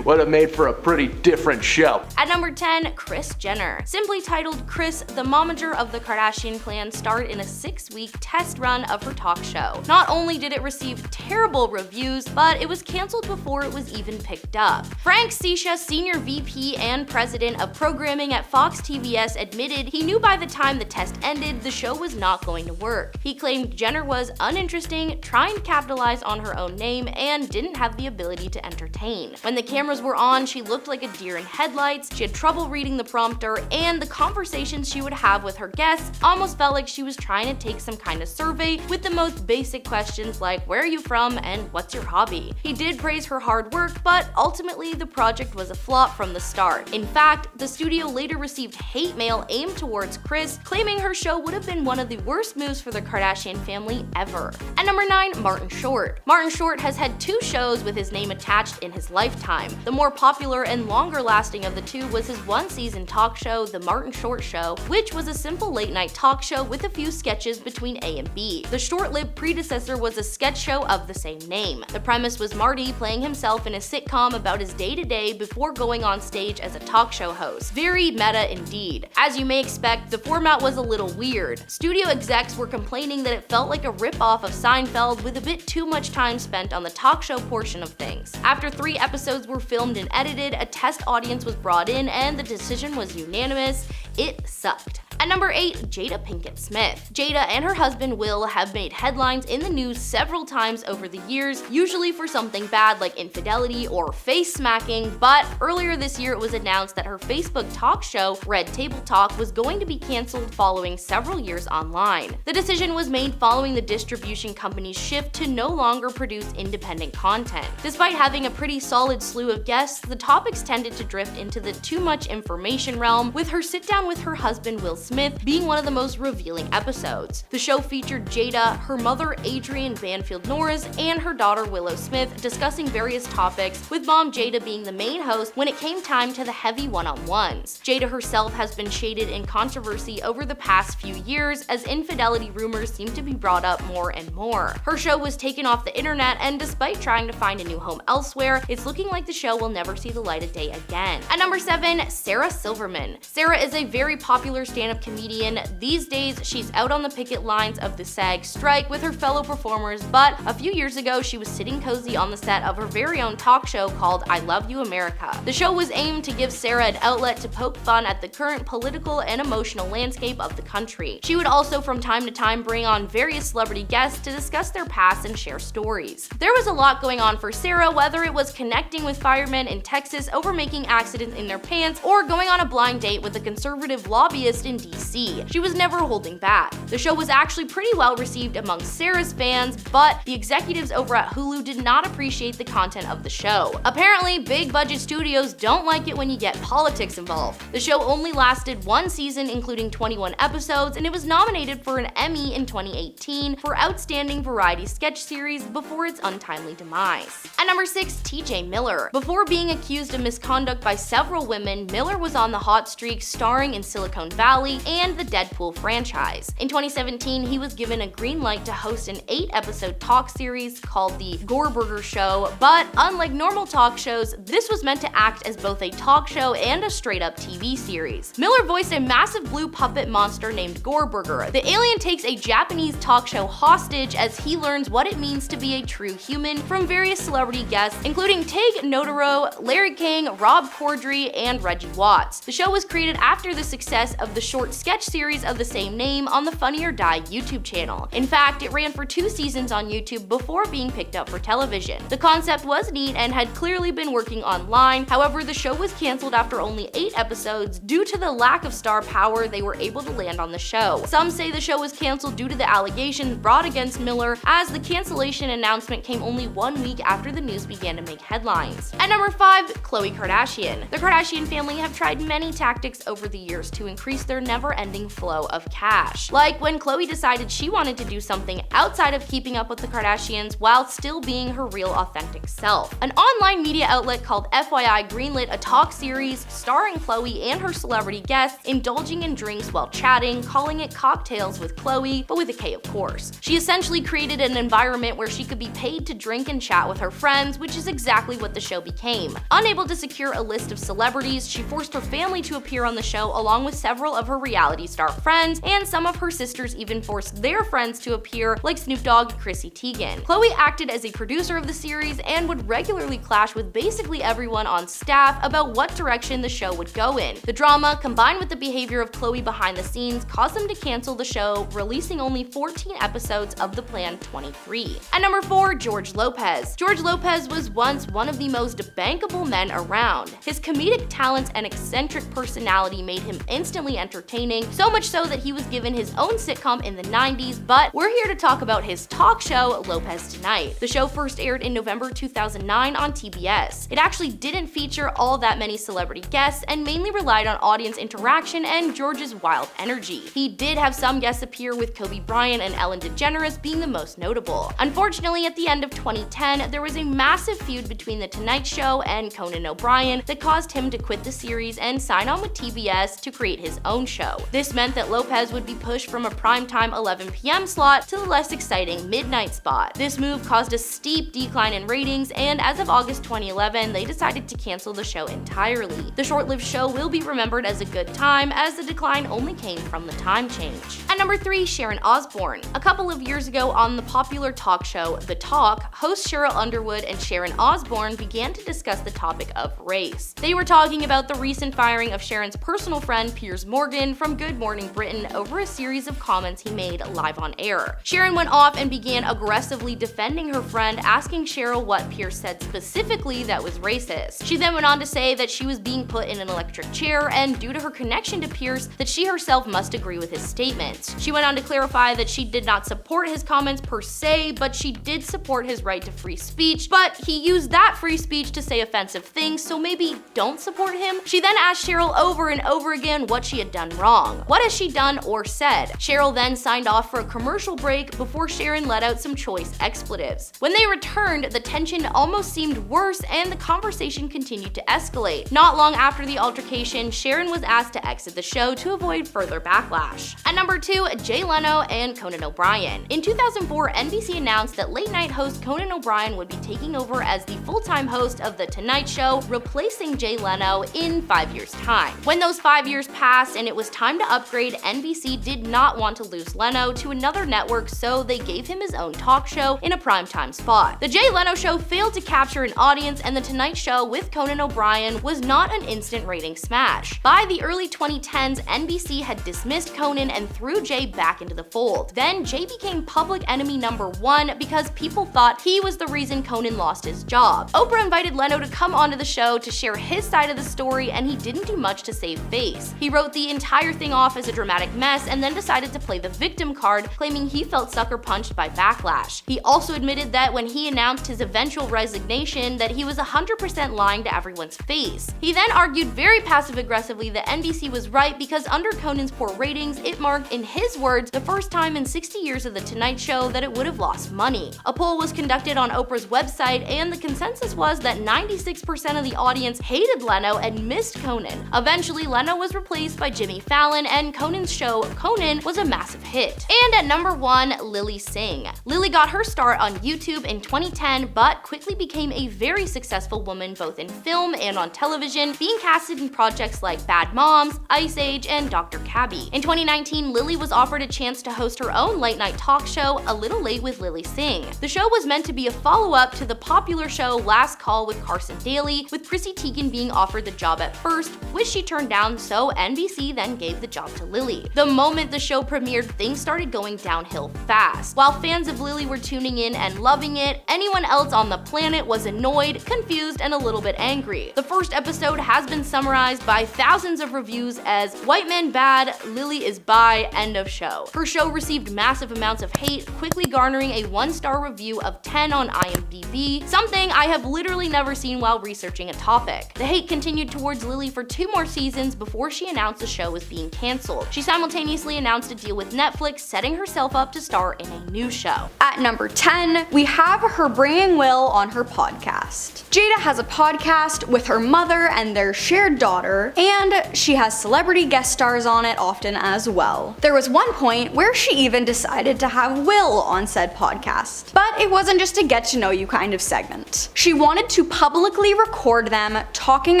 would have made for a pretty different show. At number 10, Kris Jenner. Simply titled Kris, the momager of the Kardashian clan, starred in a 6-week test run of her talk show. Not only did it receive terrible reviews, but it was canceled before it was even picked up. Frank Sisha, Senior VP and President of Programming at Fox TVS, admitted he knew by the time the test ended, the show was not going to work. He claimed Jenner was uninteresting, trying to capitalize on her own name, and didn't have the ability to entertain. When the cameras were on, she looked like a deer in headlights, she had trouble reading the prompter, and the conversations she would have with her guests almost felt like she was trying to take some kind of survey with the most basic questions like where are you from and what's your hobby. He did praise her hard work, but ultimately the project was a flop from the start. In fact, the studio later received hate mail aimed towards Kris, claiming her show would have been one of the worst moves for the Kardashian family ever. At number 9, Martin Short. Martin Short has had 2 shows with his name attached in his lifetime. The more popular and longer lasting of the 2 was his one-season talk show, The Martin Short Show, which was a simple late-night talk show with a few sketches between A and B. The short-lived predecessor was a sketch show of the same name. The premise was Marty playing himself in a sitcom about his day-to-day before going on stage as a talk show host. Very meta indeed. As you may expect, the format was a little weird. Studio execs were complaining that it felt like a rip-off of Seinfeld with a bit too much time spent on the talk show portion of things. After 3 episodes were filmed and edited, a test audience was brought in and the decision was unanimous: it sucked. At number 8, Jada Pinkett Smith. Jada and her husband Will have made headlines in the news several times over the years, usually for something bad like infidelity or face smacking, but earlier this year it was announced that her Facebook talk show, Red Table Talk, was going to be cancelled following several years online. The decision was made following the distribution company's shift to no longer produce independent content. Despite having a pretty solid slew of guests, the topics tended to drift into the too much information realm, with her sit down with her husband Will Smith being one of the most revealing episodes. The show featured Jada, her mother Adrienne Banfield Norris, and her daughter Willow Smith discussing various topics, with mom Jada being the main host when it came time to the heavy one-on-ones. Jada herself has been shaded in controversy over the past few years as infidelity rumors seem to be brought up more and more. Her show was taken off the internet, and despite trying to find a new home elsewhere, it's looking like the show will never see the light of day again. At number 7, Sarah Silverman. Sarah is a very popular stand-up comedian. These days, she's out on the picket lines of the SAG strike with her fellow performers, but a few years ago, she was sitting cozy on the set of her very own talk show called I Love You America. The show was aimed to give Sarah an outlet to poke fun at the current political and emotional landscape of the country. She would also from time to time bring on various celebrity guests to discuss their past and share stories. There was a lot going on for Sarah, whether it was connecting with firemen in Texas over making accidents in their pants, or going on a blind date with a conservative lobbyist in DC. She was never holding back. The show was actually pretty well received among Sarah's fans, but the executives over at Hulu did not appreciate the content of the show. Apparently, big budget studios don't like it when you get politics involved. The show only lasted 1 season, including 21 episodes, and it was nominated for an Emmy in 2018 for Outstanding Variety Sketch Series before its untimely demise. At number 6, TJ Miller. Before being accused of misconduct by several women, Miller was on the hot streak, starring in Silicon Valley and the Deadpool franchise. In 2017, he was given a green light to host an 8-episode talk series called The Gorburger Show, but unlike normal talk shows, this was meant to act as both a talk show and a straight-up TV series. Miller voiced a massive blue puppet monster named Gorburger. The alien takes a Japanese talk show hostage as he learns what it means to be a true human from various celebrity guests, including Tig Notaro, Larry King, Rob Corddry, and Reggie Watts. The show was created after the success of the short sketch series of the same name on the Funny or Die YouTube channel. In fact, it ran for 2 seasons on YouTube before being picked up for television. The concept was neat and had clearly been working online. However, the show was canceled after only 8 episodes due to the lack of star power they were able to land on the show. Some say the show was canceled due to the allegations brought against Miller, as the cancellation announcement came only 1 week after the news began to make headlines. At number 5, Khloe Kardashian. The Kardashian family have tried many tactics over the years to increase their never-ending flow of cash. Like when Khloe decided she wanted to do something outside of keeping up with the Kardashians while still being her real authentic self. An online media outlet called FYI greenlit a talk series starring Khloe and her celebrity guests indulging in drinks while chatting, calling it Cocktails with Khloe, but with a K of course. She essentially created an environment where she could be paid to drink and chat with her friends, which is exactly what the show became. Unable to secure a list of celebrities, she forced her family to appear on the show along with several of her reality star friends, and some of her sisters even forced their friends to appear, like Snoop Dogg, Chrissy Teigen. Khloe acted as a producer of the series and would regularly clash with basically everyone on staff about what direction the show would go in. The drama, combined with the behavior of Khloe behind the scenes, caused them to cancel the show, releasing only 14 episodes of the planned 23. At number 4, George Lopez. George Lopez was once one of the most bankable men around. His comedic talents and eccentric personality made him instantly entertaining, so much so that he was given his own sitcom in the 90s, but we're here to talk about his talk show, Lopez Tonight. The show first aired in November 2009 on TBS. It actually didn't feature all that many celebrity guests and mainly relied on audience interaction and George's wild energy. He did have some guests appear, with Kobe Bryant and Ellen DeGeneres being the most notable. Unfortunately, at the end of 2010, there was a massive feud between The Tonight Show and Conan O'Brien that caused him to quit the series and sign on with TBS to create his own show. This meant that Lopez would be pushed from a primetime 11 p.m. slot to the less exciting midnight spot. This move caused a steep decline in ratings, and as of August 2011, they decided to cancel the show entirely. The short-lived show will be remembered as a good time, as the decline only came from the time change. At number 3, Sharon Osbourne. A couple of years ago on the popular talk show The Talk, hosts Cheryl Underwood and Sharon Osbourne began to discuss the topic of race. They were talking about the recent firing of Sharon's personal friend Piers Morgan from Good Morning Britain over a series of comments he made live on air. Sharon went off and began aggressively defending her friend, asking Cheryl what Piers said specifically that was racist. She then went on to say that she was being put in an electric chair, and due to her connection to Piers, that she herself must agree with his statements. She went on to clarify that she did not support his comments per se, but she did support his right to free speech, but he used that free speech to say offensive things, so maybe don't support him. She then asked Cheryl over and over again what she had done wrong. What has she done or said? Cheryl then signed off for a commercial break before Sharon let out some choice expletives. When they returned, the tension almost seemed worse and the conversation continued to escalate. Not long after the altercation, Sharon was asked to exit the show to avoid further backlash. At number 2, Jay Leno and Conan O'Brien. In 2004, NBC announced that late-night host Conan O'Brien would be taking over as the full-time host of The Tonight Show, replacing Jay Leno in 5 years' time. When those 5 years passed and it was time to upgrade, NBC did not want to lose Leno to another network, so they gave him his own talk show in a primetime spot. The Jay Leno Show failed to capture an audience, and The Tonight Show with Conan O'Brien was not an instant rating smash. By the early 2010s, NBC had dismissed Conan and threw Jay back into the fold. Then Jay became public enemy number 1 because people thought he was the reason Conan lost his job. Oprah invited Leno to come onto the show to share his side of the story, and he didn't do much to save face. He wrote the entire thing off as a dramatic mess and then decided to play the victim card, claiming he felt sucker punched by backlash. He also admitted that when he announced his eventual resignation, that he was 100% lying to everyone's face. He then argued very passive-aggressively that NBC was right because under Conan's poor ratings, it marked, in his words, the first time in 60 years of The Tonight Show that it would have lost money. A poll was conducted on Oprah's website, and the consensus was that 96% of the audience hated Leno and missed Conan. Eventually, Leno was replaced by Jimmy Fallon, and Conan's show, Conan, was a massive hit. And at number 1, Lilly Singh. Lilly got her start on YouTube in 2010, but quickly became a very successful woman both in film and on television, being casted in projects like Bad Moms, Ice Age, and Dr. Cabby. In 2019, Lilly was offered a chance to host her own late-night talk show, A Little Late with Lilly Singh. The show was meant to be a follow-up to the popular show Last Call with Carson Daly, with Chrissy Teigen being offered the job at first, which she turned down, so NBC then gave the job to Lilly. The moment the show premiered, things started going downhill fast. While fans of Lilly were tuning in and loving it, anyone else on the planet was annoyed, confused, and a little bit angry. The first episode has been summarized by thousands of reviews as "White men bad, Lilly is bi, end of show." Her show received massive amounts of hate, quickly garnering a 1-star review of 10 on IMDb, something I have literally never seen while researching a topic. The hate continued towards Lilly for 2 more seasons before she announced the show was being canceled. She simultaneously announced a deal with Netflix, setting herself up to star in a new show. At number 10, we have her bringing Will on her podcast. Jada has a podcast with her mother and their shared daughter, and she has celebrity guest stars on it often as well. There was one point where she even decided to have Will on said podcast. But it wasn't just a get to know you kind of segment. She wanted to publicly record them talking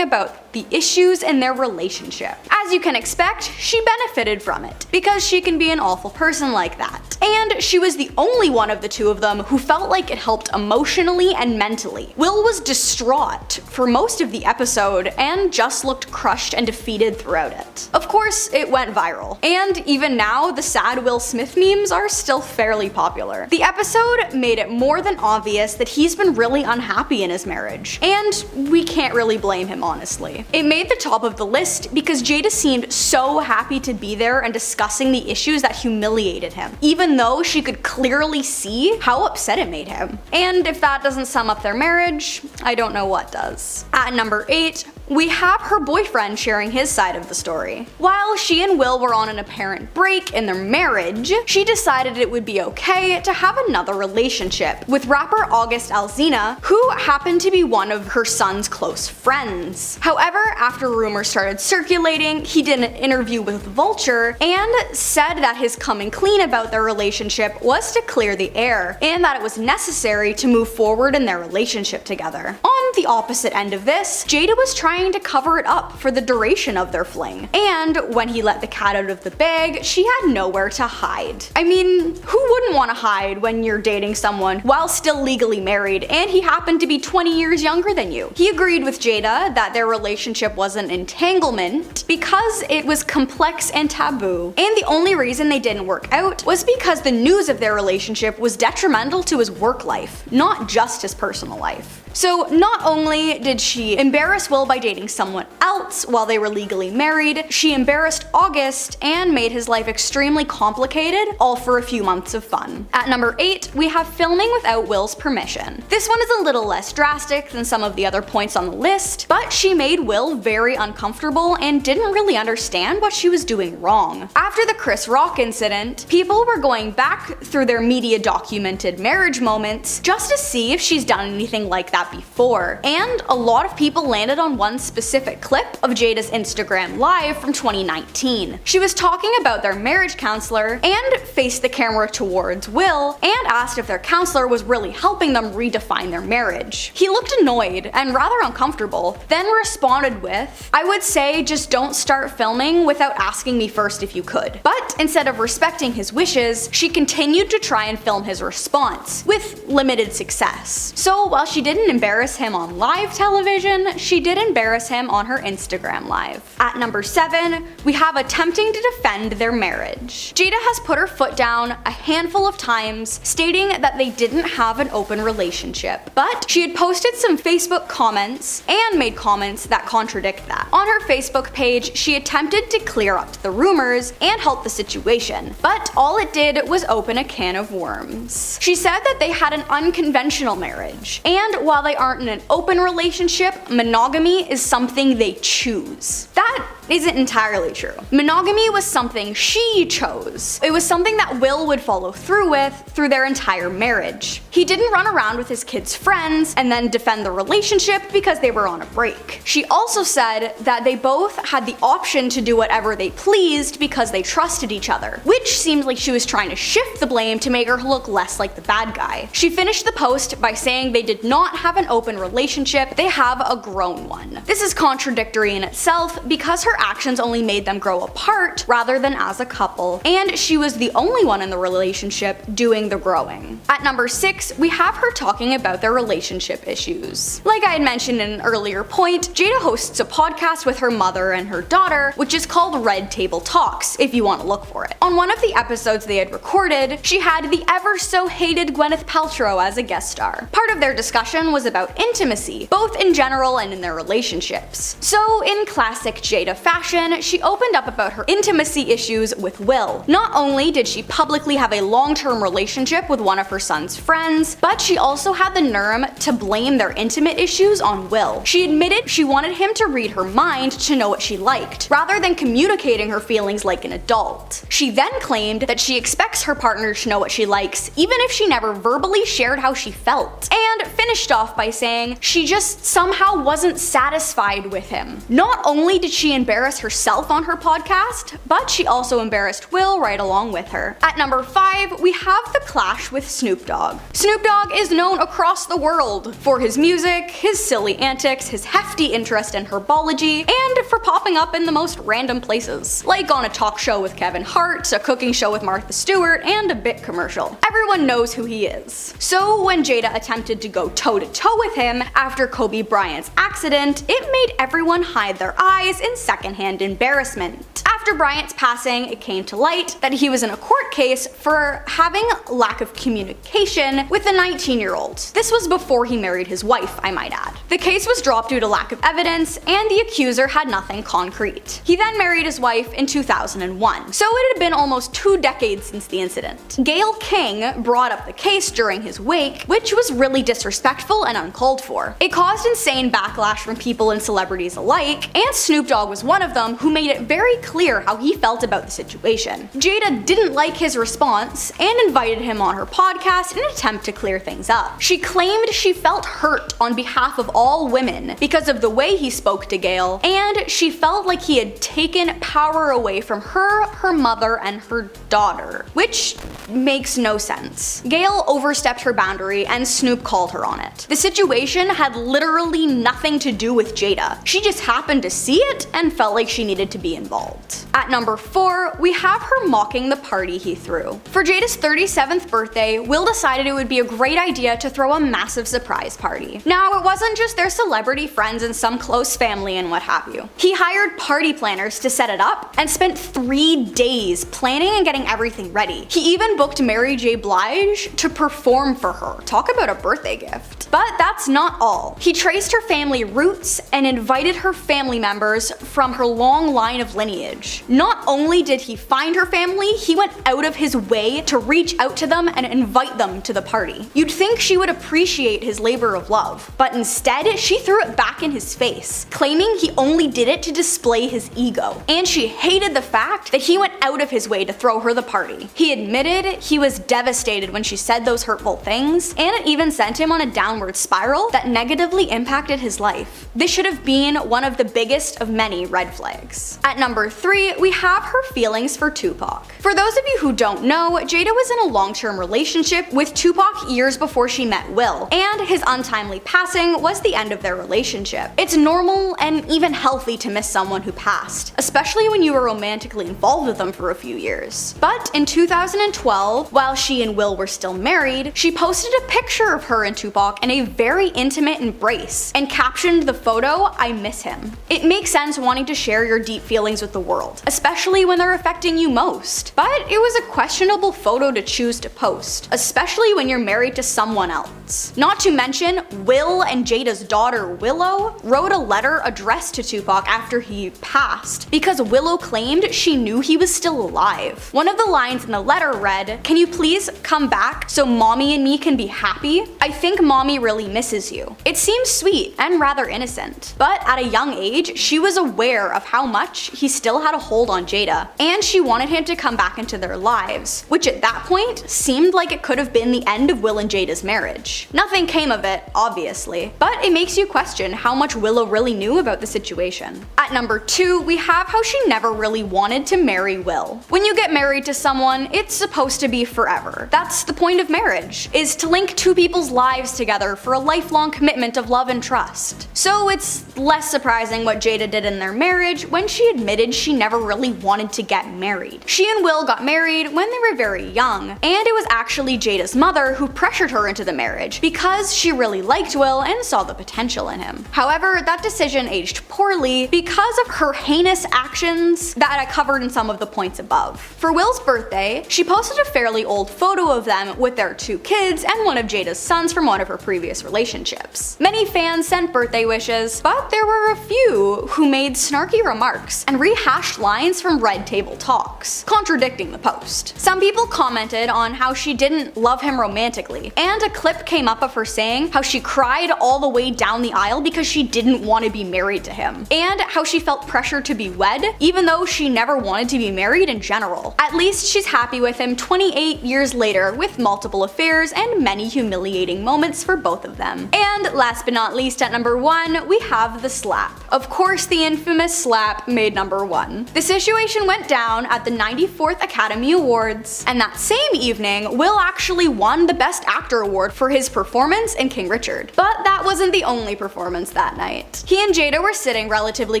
about the issues in their relationship. As you can expect, she benefited from it, because she can be an awful person like that. And she was the only one of the two of them who felt like it helped emotionally and mentally. Will was distraught for most of the episode and just looked crushed and defeated throughout it. Of course, it went viral, and even now, the sad Will Smith memes are still fairly popular. The episode made it more than obvious that he's been really unhappy in his marriage, and we can't really blame him, honestly. It made the top of the list because Jada seemed so happy to be there and discussing the issues that humiliated him, even though she could clearly see how upset it made him. And if that doesn't sum up their marriage, I don't know what does. At number 8, we have her boyfriend sharing his side of the story. While she and Will were on an apparent break in their marriage, she decided it would be okay to have another relationship with rapper August Alsina, who happened to be one of her son's close friends. However, after rumors started circulating, he did an interview with Vulture and said that his coming clean about their relationship was to clear the air, and that it was necessary to move forward in their relationship together. On the opposite end of this, Jada was trying to cover it up for the duration of their fling, and when he let the cat out of the bag, she had nowhere to hide. I mean, who wouldn't want to hide when you're dating someone while still legally married and he happened to be 20 years younger than you? He agreed with Jada that their relationship was an entanglement because it was complex and taboo, and the only reason they didn't work out was because the news of their relationship was detrimental to his work life, not just his personal life. So not only did she embarrass Will by dating someone else while they were legally married, she embarrassed August and made his life extremely complicated, all for a few months of fun. At number 8, we have filming without Will's permission. This one is a little less drastic than some of the other points on the list, but she made Will very uncomfortable and didn't really understand what she was doing wrong. After the Chris Rock incident, people were going back through their media documented marriage moments just to see if she's done anything like that before, and a lot of people landed on one specific clip of Jada's Instagram Live from 2019. She was talking about their marriage counselor and faced the camera towards Will and asked if their counselor was really helping them redefine their marriage. He looked annoyed and rather uncomfortable, then responded with, "I would say just don't start filming without asking me first if you could." But instead of respecting his wishes, she continued to try and film his response, with limited success. So while she didn't embarrass him on live television, she did embarrass him on her Instagram Live. At number 7, we have attempting to defend their marriage. Jada has put her foot down a handful of times, stating that they didn't have an open relationship, but she had posted some Facebook comments and made comments that contradict that. On her Facebook page, she attempted to clear up the rumors and help the situation, but all it did was open a can of worms. She said that they had an unconventional marriage, and while they aren't in an open relationship, monogamy is something they choose. That isn't entirely true. Monogamy was something she chose. It was something that Will would follow through with through their entire marriage. He didn't run around with his kids' friends and then defend the relationship because they were on a break. She also said that they both had the option to do whatever they pleased because they trusted each other, which seemed like she was trying to shift the blame to make her look less like the bad guy. She finished the post by saying they did not have an open relationship, they have a grown one. This is contradictory in itself because her actions only made them grow apart rather than as a couple, and she was the only one in the relationship doing the growing. At number 6, we have her talking about their relationship issues. Like I had mentioned in an earlier point, Jada hosts a podcast with her mother and her daughter, which is called Red Table Talks, if you want to look for it. On one of the episodes they had recorded, she had the ever so hated Gwyneth Paltrow as a guest star. Part of their discussion was about intimacy, both in general and in their relationships. So in classic Jada fashion, she opened up about her intimacy issues with Will. Not only did she publicly have a long-term relationship with one of her son's friends, but she also had the nerve to blame their intimate issues on Will. She admitted she wanted him to read her mind to know what she liked, rather than communicating her feelings like an adult. She then claimed that she expects her partner to know what she likes, even if she never verbally shared how she felt, and finished off by saying she just somehow wasn't satisfied with him. Not only did she embarrass embarrass herself on her podcast, but she also embarrassed Will right along with her. At number 5, we have the clash with Snoop Dogg. Snoop Dogg is known across the world for his music, his silly antics, his hefty interest in herbology, and for popping up in the most random places, like on a talk show with Kevin Hart, a cooking show with Martha Stewart, and a Bic commercial. Everyone knows who he is. So when Jada attempted to go toe-to-toe with him after Kobe Bryant's accident, it made everyone hide their eyes in secondhand embarrassment. After Bryant's passing, it came to light that he was in a court case for having lack of communication with a 19-year-old. This was before he married his wife, I might add. The case was dropped due to lack of evidence, and the accuser had nothing concrete. He then married his wife in 2001, so it had been almost 2 decades since the incident. Gayle King brought up the case during his wake, which was really disrespectful and uncalled for. It caused insane backlash from people and celebrities alike, and Snoop Dogg was one of them who made it very clear how he felt about the situation. Jada didn't like his response and invited him on her podcast in an attempt to clear things up. She claimed she felt hurt on behalf of all women because of the way he spoke to Gayle, and she felt like he had taken power away from her, her mother, and her daughter, which makes no sense. Gayle overstepped her boundary and Snoop called her on it. The situation had literally nothing to do with Jada. She just happened to see it and felt like she needed to be involved. At number 4, we have her mocking the party he threw. For Jada's 37th birthday, Will decided it would be a great idea to throw a massive surprise party. Now, it wasn't just their celebrity friends and some close family and what have you. He hired party planners to set it up and spent 3 days planning and getting everything ready. He even booked Mary J. Blige to perform for her. Talk about a birthday gift. But that's not all. He traced her family roots and invited her family members from her long line of lineage. Not only did he find her family, he went out of his way to reach out to them and invite them to the party. You'd think she would appreciate his labor of love, but instead she threw it back in his face, claiming he only did it to display his ego. And she hated the fact that he went out of his way to throw her the party. He admitted he was devastated when she said those hurtful things, and it even sent him on a downward spiral that negatively impacted his life. This should have been one of the biggest of many red flags. At number 3, we have her feelings for Tupac. For those of you who don't know, Jada was in a long-term relationship with Tupac years before she met Will, and his untimely passing was the end of their relationship. It's normal and even healthy to miss someone who passed, especially when you were romantically involved with them for a few years. But in 2012, while she and Will were still married, she posted a picture of her and Tupac in a very intimate embrace and captioned the photo, "I miss him." It makes sense wanting to share your deep feelings with the world, especially when they're affecting you most. But it was a questionable photo to choose to post, especially when you're married to someone else. Not to mention, Will and Jada's daughter Willow wrote a letter addressed to Tupac after he passed because Willow claimed she knew he was still alive. One of the lines in the letter read, "Can you please come back so mommy and me can be happy? I think mommy really misses you." It seems sweet and rather innocent, but at a young age, she was aware of how much he still had a hold on Jada, and she wanted him to come back into their lives, which at that point seemed like it could have been the end of Will and Jada's marriage. Nothing came of it, obviously, but it makes you question how much Willow really knew about the situation. At number 2, we have how she never really wanted to marry Will. When you get married to someone, it's supposed to be forever. That's the point of marriage, is to link two people's lives together for a lifelong commitment of love and trust. So it's less surprising what Jada did in their marriage when she admitted she never really wanted to get married. She and Will got married when they were very young, and it was actually Jada's mother who pressured her into the marriage because she really liked Will and saw the potential in him. However, that decision aged poorly because of her heinous actions that I covered in some of the points above. For Will's birthday, she posted a fairly old photo of them with their 2 kids and one of Jada's sons from one of her previous relationships. Many fans sent birthday wishes, but there were a few who made snarky remarks and rehashed lines from Red Table Talks, contradicting the post. Some people commented on how she didn't love him romantically, and a clip came up of her saying how she cried all the way down the aisle because she didn't want to be married to him, and how she felt pressure to be wed, even though she never wanted to be married in general. At least she's happy with him 28 years later with multiple affairs and many humiliating moments for both of them. And last but not least, at number 1, we have the slap. Of course, the infamous slap made number 1. The situation went down at the 94th Academy Awards, and that same evening, Will actually won the Best Actor award for his performance in King Richard. But that wasn't the only performance that night. He and Jada were sitting relatively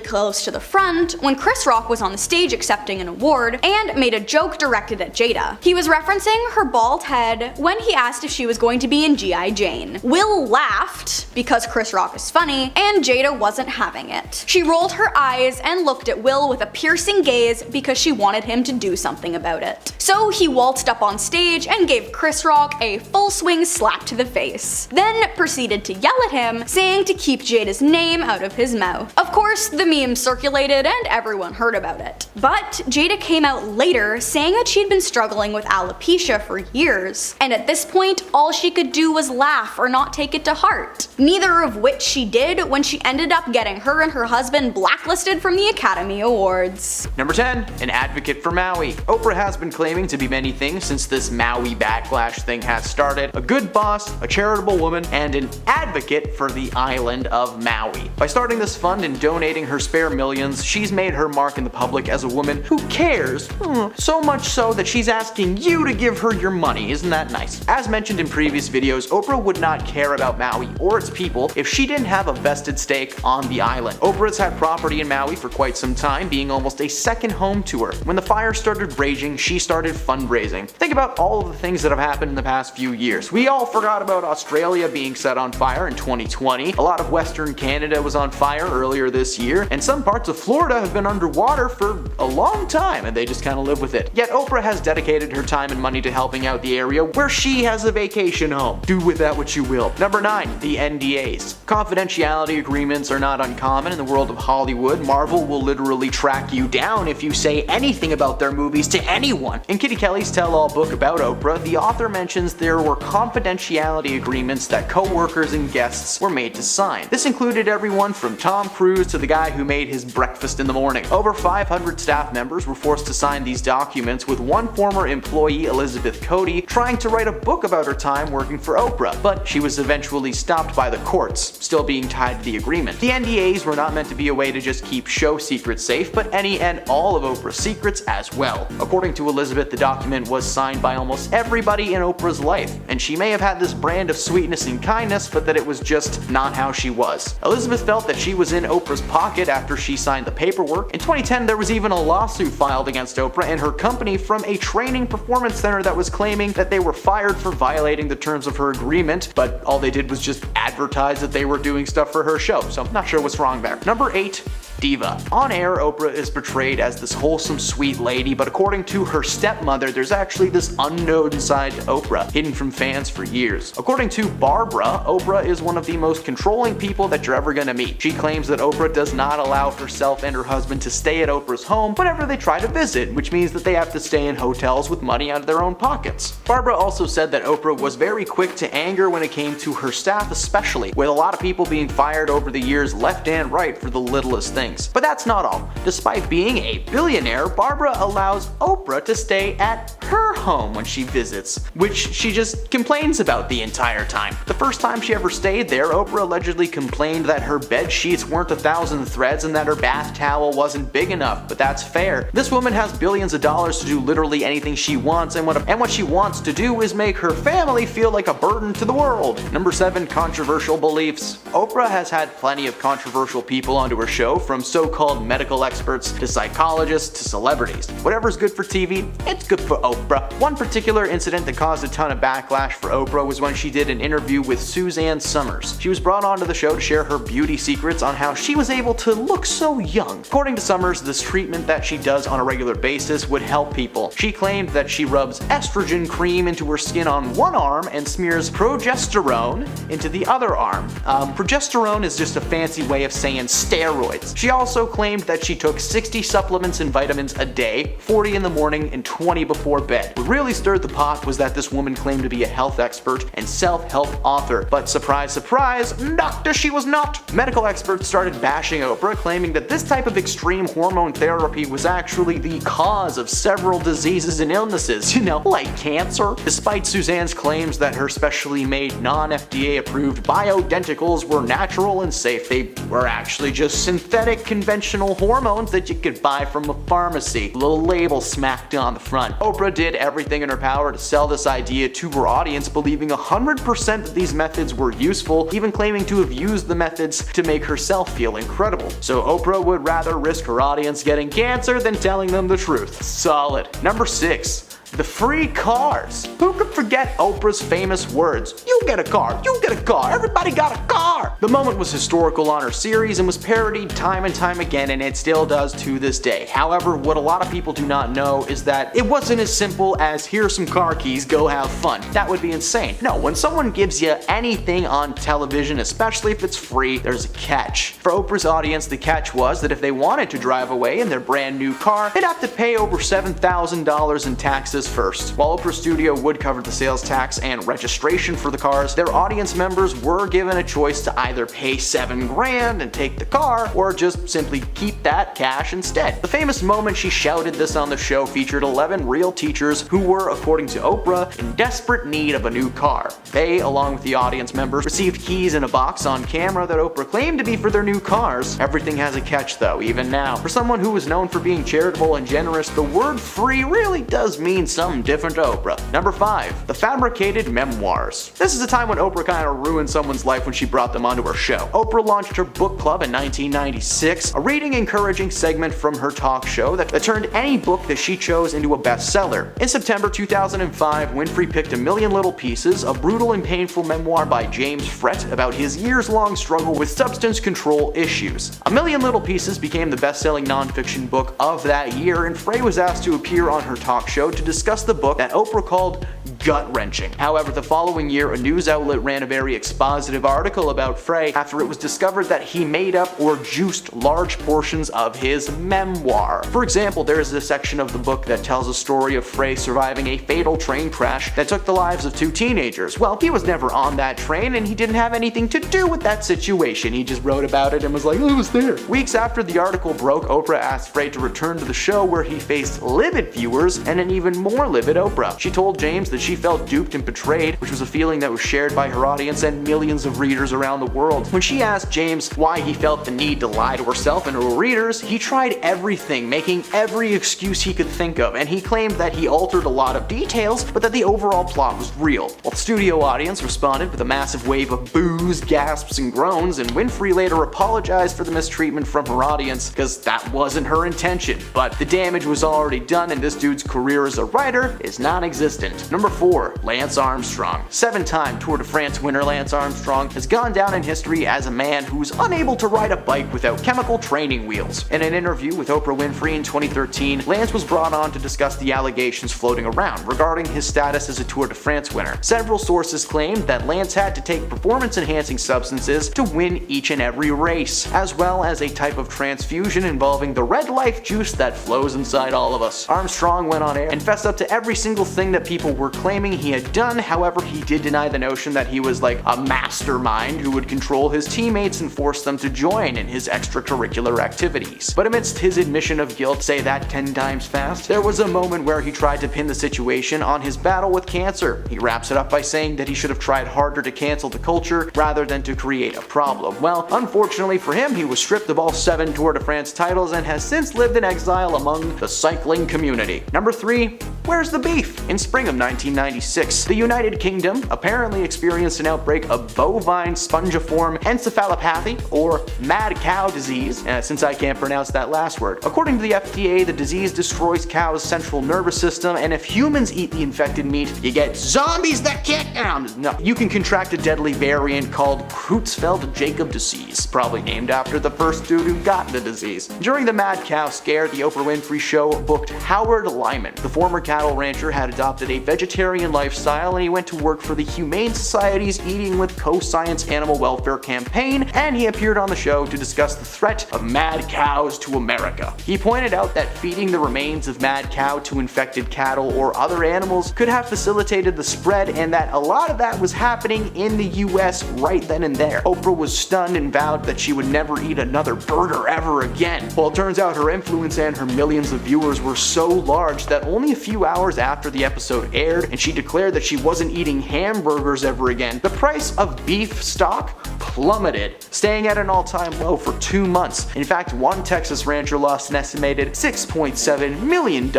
close to the front when Chris Rock was on the stage accepting an award and made a joke directed at Jada. He was referencing her bald head when he asked if she was going to be in G.I. Jane. Will laughed because Chris Rock is funny, and Jada wasn't having it. She rolled her eyes and looked at Will with a piercing gaze because she wanted him to do something about it. So he waltzed up on stage and gave Chris Rock a full swing slap to the face, then proceeded to yell at him, saying to keep Jada's name out of his mouth. Of course, the meme circulated and everyone heard about it. But Jada came out later saying that she'd been struggling with alopecia for years, and at this point, all she could do was laugh or not take it to heart. Neither of which she did when she ended up getting her and her husband blacklisted from the Academy Awards. Number 10, an advocate for Maui. Oprah has been claiming to be many things since this Maui backlash thing has started. A good boss, a charitable woman, and an advocate for the island of Maui. By starting this fund and donating her spare millions, she's made her mark in the public as a woman who cares, so much so that she's asking you to give her your money. Isn't that nice? As mentioned in previous videos, Oprah would not care about Maui or its people if she didn't have a vested stake on the island. Oprah has had property in Maui for quite some time, being almost a second home to her. When the fire started raging, she started fundraising. Think about all of the things that have happened in the past few years. We all forgot about Australia being set on fire in 2020. A lot of Western Canada was on fire earlier this year, and some parts of Florida have been underwater for a long time, and they just kind of live with it. Yet Oprah has dedicated her time and money to helping out the area where she has a vacation home. Do with that what you will. Number 9, the NDAs. Confidentiality agreements are not uncommon in the world of Hollywood. Marvel will literally track you down if you say anything about their movies to anyone. In Kitty Kelly's tell-all book about Oprah, the author mentions there were confidentiality agreements that co-workers and guests were made to sign. This included everyone from Tom Cruise to the guy who made his breakfast in the morning. Over 500 staff members were forced to sign these documents, with one former employee, Elizabeth Cody, trying to write a book about her time working for Oprah, but she was eventually stopped by the courts, still being tied to the agreement. The NDAs were not meant to be a way to just keep show secrets safe, but any and all of Oprah's secrets as well. According to Elizabeth, the document was signed by almost everybody in Oprah's life, and she may have had this brand of sweetness and kindness, but that it was just not how she was. Elizabeth felt that she was in Oprah's pocket after she signed the paperwork. In 2010, there was even a lawsuit filed against Oprah and her company from a training performance center that was claiming that they were fired for violating the terms of her agreement, but all they did was just advertise that they were doing stuff for her show, so I'm not sure what's wrong there. Number 8, diva. On air, Oprah is portrayed as this wholesome, sweet lady, but according to her stepmother, there's actually this unknown side to Oprah, hidden from fans for years. According to Barbara, Oprah is one of the most controlling people that you're ever gonna meet. She claims that Oprah does not allow herself and her husband to stay at Oprah's home whenever they try to visit, which means that they have to stay in hotels with money out of their own pockets. Barbara also said that Oprah was very quick to anger when it came to her staff especially, with a lot of people being fired over the years left and right for the littlest things. But that's not all. Despite being a billionaire, Barbara allows Oprah to stay at her home when she visits, which she just complains about the entire time. The first time she ever stayed there, Oprah allegedly complained that her bed sheets weren't 1,000 threads and that her bath towel wasn't big enough, but that's fair. This woman has billions of dollars to do literally anything she wants, and what she wants to do is make her family feel like a burden to the world. Number 7, controversial beliefs. Oprah has had plenty of controversial people onto her show, from so-called medical experts to psychologists to celebrities. Whatever's good for TV, it's good for Oprah. One particular incident that caused a ton of backlash for Oprah was when she did an interview with Suzanne Summers. She was brought onto the show to share her beauty secrets on how she was able to look so young. According to Summers, this treatment that she does on a regular basis would help people. She claimed that she rubs estrogen cream into her skin on one arm and smears progesterone into the other arm. Progesterone is just a fancy way of saying steroids. She also claimed that she took 60 supplements and vitamins a day, 40 in the morning and 20 before bed. What really stirred the pot was that this woman claimed to be a health expert and self-help author, but surprise surprise, doctor she was not. Medical experts started bashing Oprah, claiming that this type of extreme hormone therapy was actually the cause of several diseases and illnesses, like cancer. Despite Suzanne's claims that her specially made non-FDA approved bioidenticals were natural and safe, they were actually just synthetic conventional hormones that you could buy from a pharmacy. A little label smacked on the front. Oprah did everything in her power to sell this idea to her audience, believing 100% that these methods were useful, even claiming to have used the methods to make herself feel incredible. So Oprah would rather risk her audience getting cancer than telling them the truth. Solid. Number 6. The free cars. Who could forget Oprah's famous words? You get a car, you get a car, everybody got a car. The moment was historical on her series and was parodied time and time again, and it still does to this day. However, what a lot of people do not know is that it wasn't as simple as here's some car keys, go have fun. That would be insane. No, when someone gives you anything on television, especially if it's free, there's a catch. For Oprah's audience, the catch was that if they wanted to drive away in their brand new car, they'd have to pay over $7,000 in taxes first. While Oprah's studio would cover the sales tax and registration for the cars, their audience members were given a choice to either pay $7 grand and take the car, or just simply keep that cash instead. The famous moment she shouted this on the show featured 11 real teachers who were, according to Oprah, in desperate need of a new car. They, along with the audience members, received keys in a box on camera that Oprah claimed to be for their new cars. Everything has a catch though, even now. For someone who was known for being charitable and generous, the word free really does mean something different to Oprah. Number 5. The fabricated memoirs. This is a time when Oprah kind of ruined someone's life when she brought them onto her show. Oprah launched her book club in 1996, a reading encouraging segment from her talk show that turned any book that she chose into a bestseller. In September 2005, Winfrey picked A Million Little Pieces, a brutal and painful memoir by James Frett about his years-long struggle with substance control issues. A Million Little Pieces became the best-selling nonfiction book of that year, and Frey was asked to appear on her talk show to discuss the book that Oprah called gut-wrenching. However, the following year, a news outlet ran a very expositive article about Frey after it was discovered that he made up or juiced large portions of his memoir. For example, there is a section of the book that tells a story of Frey surviving a fatal train crash that took the lives of 2 teenagers. Well, he was never on that train and he didn't have anything to do with that situation. He just wrote about it and was like, I was there. Weeks after the article broke, Oprah asked Frey to return to the show, where he faced livid viewers and an even more livid Oprah. She told James that she felt duped and betrayed, which was a feeling that was shared by her audience and millions of readers around the world. When she asked James why he felt the need to lie to herself and her readers, he tried everything, making every excuse he could think of, and he claimed that he altered a lot of details, but that the overall plot was real. While the studio audience responded with a massive wave of boos, gasps, and groans, and Winfrey later apologized for the mistreatment from her audience, because that wasn't her intention. But the damage was already done, and this dude's career as a writer is non-existent. Number 4. Lance Armstrong. 7-time Tour de France winner Lance Armstrong has gone down in history as a man who's unable to ride a bike without chemical training wheels. In an interview with Oprah Winfrey in 2013, Lance was brought on to discuss the allegations floating around regarding his status as a Tour de France winner. Several sources claimed that Lance had to take performance-enhancing substances to win each and every race, as well as a type of transfusion involving the red life juice that flows inside all of us. Armstrong went on air and fessed up to every single thing that people were claiming he had done. However, he did deny the notion that he was like a mastermind who would control his teammates and force them to join in his extracurricular activities. But amidst his admission of guilt, say that 10 times fast, there was a moment where he tried to pin the situation on his battle with cancer. He wraps it up by saying that he should have tried harder to cancel the culture rather than to create a problem. Well, unfortunately for him, he was stripped of all 7 Tour de France titles and has since lived in exile among the cycling community. Number 3. Where's the beef? In spring of 1996, the United Kingdom apparently experienced an outbreak of bovine spongiform encephalopathy, or mad cow disease, since I can't pronounce that last word. According to the FDA, the disease destroys cows' central nervous system, and if humans eat the infected meat, you get zombies that can't. No, you can contract a deadly variant called Creutzfeldt-Jakob disease, probably named after the first dude who got the disease. During the mad cow scare, the Oprah Winfrey Show booked Howard Lyman, the former cattle rancher had adopted a vegetarian lifestyle, and he went to work for the Humane Society's Eating with Co-Science Animal Welfare campaign, and he appeared on the show to discuss the threat of mad cows to America. He pointed out that feeding the remains of mad cow to infected cattle or other animals could have facilitated the spread, and that a lot of that was happening in the US right then and there. Oprah was stunned and vowed that she would never eat another burger ever again. Well, it turns out her influence and her millions of viewers were so large that only a few hours after the episode aired and she declared that she wasn't eating hamburgers ever again, the price of beef stock plummeted, staying at an all-time low for 2 months. In fact, one Texas rancher lost an estimated $6.7 million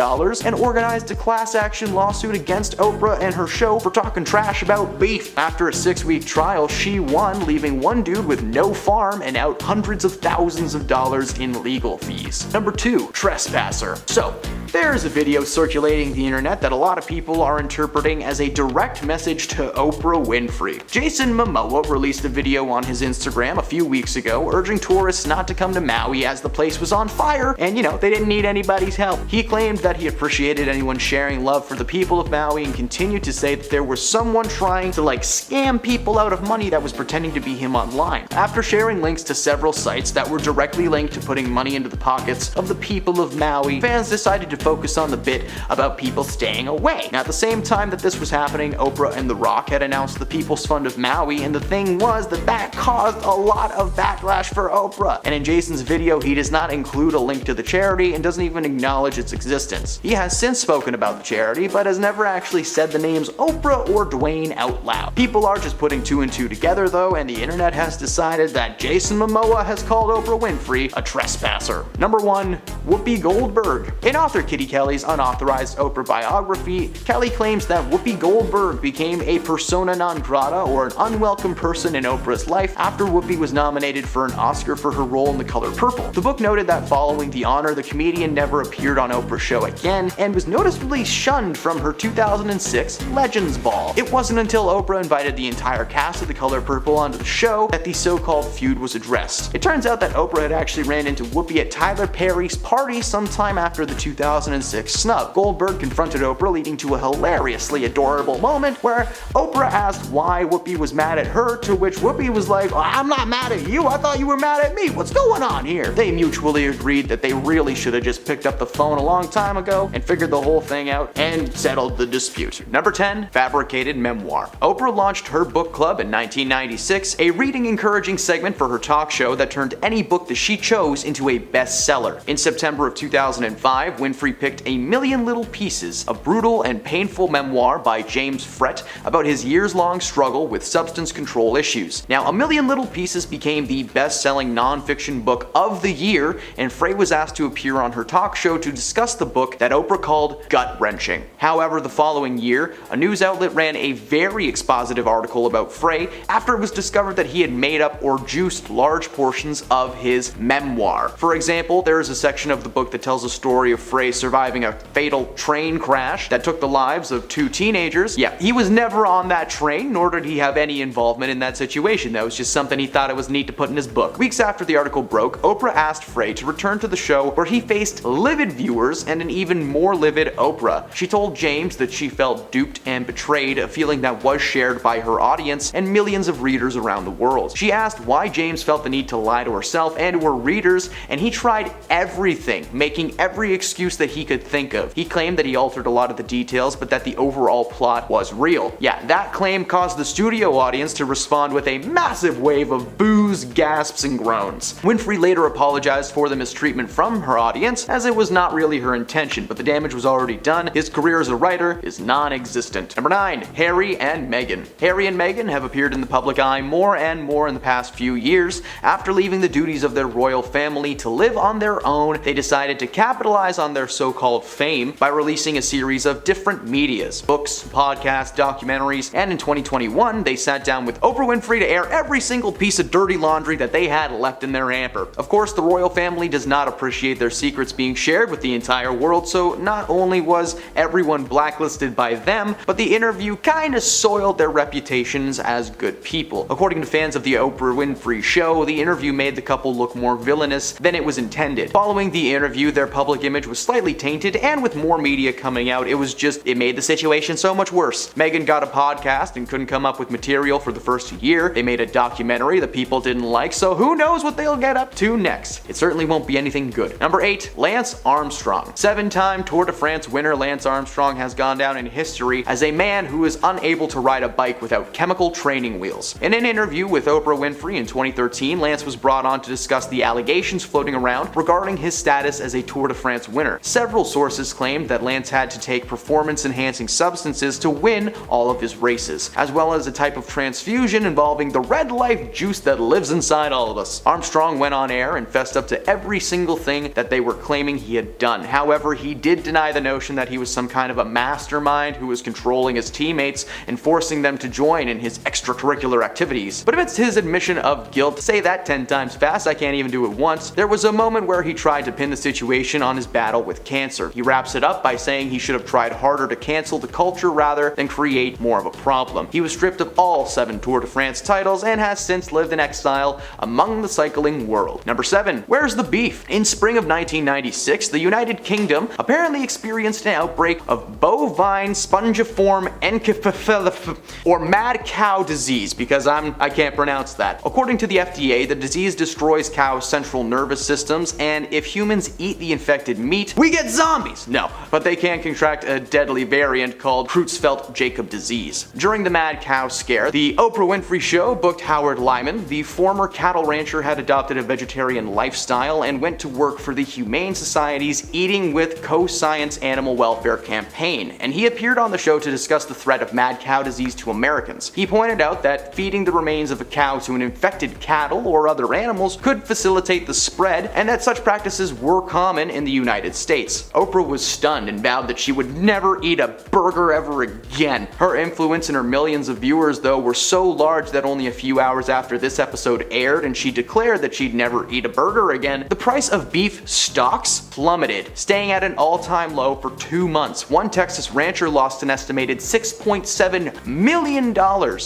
and organized a class action lawsuit against Oprah and her show for talking trash about beef. After a 6-week trial, she won, leaving one dude with no farm and out hundreds of thousands of dollars in legal fees. Number 2, trespasser. So, there's a video circulating the internet that a lot of people are interpreting as a direct message to Oprah Winfrey. Jason Momoa released a video on his Instagram a few weeks ago urging tourists not to come to Maui as the place was on fire and, they didn't need anybody's help. He claimed that he appreciated anyone sharing love for the people of Maui and continued to say that there was someone trying to scam people out of money that was pretending to be him online. After sharing links to several sites that were directly linked to putting money into the pockets of the people of Maui, fans decided to focus on the bit about people staying away. Now, at the same time that this was happening, Oprah and The Rock had announced the People's Fund of Maui, and the thing was that caused a lot of backlash for Oprah. And in Jason's video, he does not include a link to the charity and doesn't even acknowledge its existence. He has since spoken about the charity, but has never actually said the names Oprah or Dwayne out loud. People are just putting 2 and 2 together though, and the internet has decided that Jason Momoa has called Oprah Winfrey a trespasser. Number 1, Whoopi Goldberg. In author Kitty Kelly's unauthorized Oprah biography, Kelly claims that Whoopi Goldberg became a persona non grata, or an unwelcome person in Oprah's life, after Whoopi was nominated for an Oscar for her role in The Color Purple. The book noted that following the honor, the comedian never appeared on Oprah's show again and was noticeably shunned from her 2006 Legends Ball. It wasn't until Oprah invited the entire cast of The Color Purple onto the show that the so-called feud was addressed. It turns out that Oprah had actually ran into Whoopi at Tyler Perry's party sometime after the 2006 snub. Goldberg confronted Oprah, leading to a hilariously adorable moment where Oprah asked why Whoopi was mad at her, to which Whoopi was like, "I'm not mad at you, I thought you were mad at me, what's going on here?" They mutually agreed that they really should have just picked up the phone a long time ago and figured the whole thing out and settled the dispute. Number 10, fabricated memoir. Oprah launched her book club in 1996, a reading encouraging segment for her talk show that turned any book that she chose into a bestseller. In September of 2005, Winfrey picked A Million Little Pieces, a brutal and painful memoir by James Frett about his years-long struggle with substance control issues. Now, A Million Little Pieces became the best-selling non-fiction book of the year, and Frey was asked to appear on her talk show to discuss the book that Oprah called gut-wrenching. However, the following year, a news outlet ran a very expositive article about Frey after it was discovered that he had made up or juiced large portions of his memoir. For example, there is a section of the book that tells a story of Frey surviving a fatal train crash that took the lives of 2 teenagers. Yeah, he was never on that train, nor did he have any involvement in that situation. That was just something he thought it was neat to put in his book. Weeks after the article broke, Oprah asked Frey to return to the show, where he faced livid viewers and an even more livid Oprah. She told James that she felt duped and betrayed, a feeling that was shared by her audience and millions of readers around the world. She asked why James felt the need to lie to herself and to her readers, and he tried everything, making every excuse that he could think of. He claimed that he altered a lot of the details, but that the overall plot was real. Yeah, that claim caused the studio audience to respond with a massive wave of boos, gasps, and groans. Winfrey later apologized for the mistreatment from her audience, as it was not really her intention, but the damage was already done. His career as a writer is non-existent. Number 9, Harry and Meghan. Harry and Meghan have appeared in the public eye more and more in the past few years. After leaving the duties of their royal family to live on their own, they decided to capitalize on their so-called fame by releasing a series of different medias, books, podcasts, documentaries, and in 2021, they sat down with Oprah Winfrey to air every single piece of dirty laundry that they had left in their hamper. Of course, the royal family does not appreciate their secrets being shared with the entire world, so not only was everyone blacklisted by them, but the interview kinda soiled their reputations as good people. According to fans of the Oprah Winfrey Show, the interview made the couple look more villainous than it was intended. Following the interview, their public image was slightly tainted, and with more media coming out, it made the situation so much worse. Meghan got a podcast and couldn't come up with material for the first year. They made a documentary that people didn't like, so who knows what they'll get up to next. It certainly won't be anything good. Number 8, Lance Armstrong. 7-time Tour de France winner Lance Armstrong has gone down in history as a man who is unable to ride a bike without chemical training wheels. In an interview with Oprah Winfrey in 2013, Lance was brought on to discuss the allegations floating around regarding his status as a Tour de France winner. Several sources claimed that Lance had to take performance-enhancing substances to win all of his races, as well as a type of transfusion involving the red life juice that lives inside all of us. Armstrong went on air and fessed up to every single thing that they were claiming he had done. However, he did deny the notion that he was some kind of a mastermind who was controlling his teammates and forcing them to join in his extracurricular activities. But amidst his admission of guilt, say that 10 times fast, I can't even do it once, there was a moment where he tried to pin the situation on his battle with cancer. He wraps it up by saying he should have tried harder to cancel the culture rather than create more of a problem. He was stripped of all 7 Tour de France titles and has since lived in exile among the cycling world. Number 7. Where's the beef? In spring of 1996, the United Kingdom apparently experienced an outbreak of bovine spongiform encephalopathy, or mad cow disease, because I can't pronounce that. According to the FDA, the disease destroys cows' central nervous systems, and if humans eat the infected meat, we get zombies! No, but they can contract a deadly variant called Creutzfeldt-Jakob disease. During the mad cow scare, the Oprah Winfrey Show booked Howard Lyman. The former cattle rancher had adopted a vegetarian lifestyle and went to work for the Humane Society's Eating with Co-Science Animal Welfare campaign, and he appeared on the show to discuss the threat of mad cow disease to Americans. He pointed out that feeding the remains of a cow to an infected cattle or other animals could facilitate the spread, and that such practices were common in the United States. Oprah was stunned and vowed that she would never eat a burger ever again. Her influence and her millions of viewers, though, were so large that only a few hours after this episode aired and she declared that she'd never eat a burger again, the price of beef stocks plummeted, staying at an all-time low for 2 months. One Texas rancher lost an estimated $6.7 million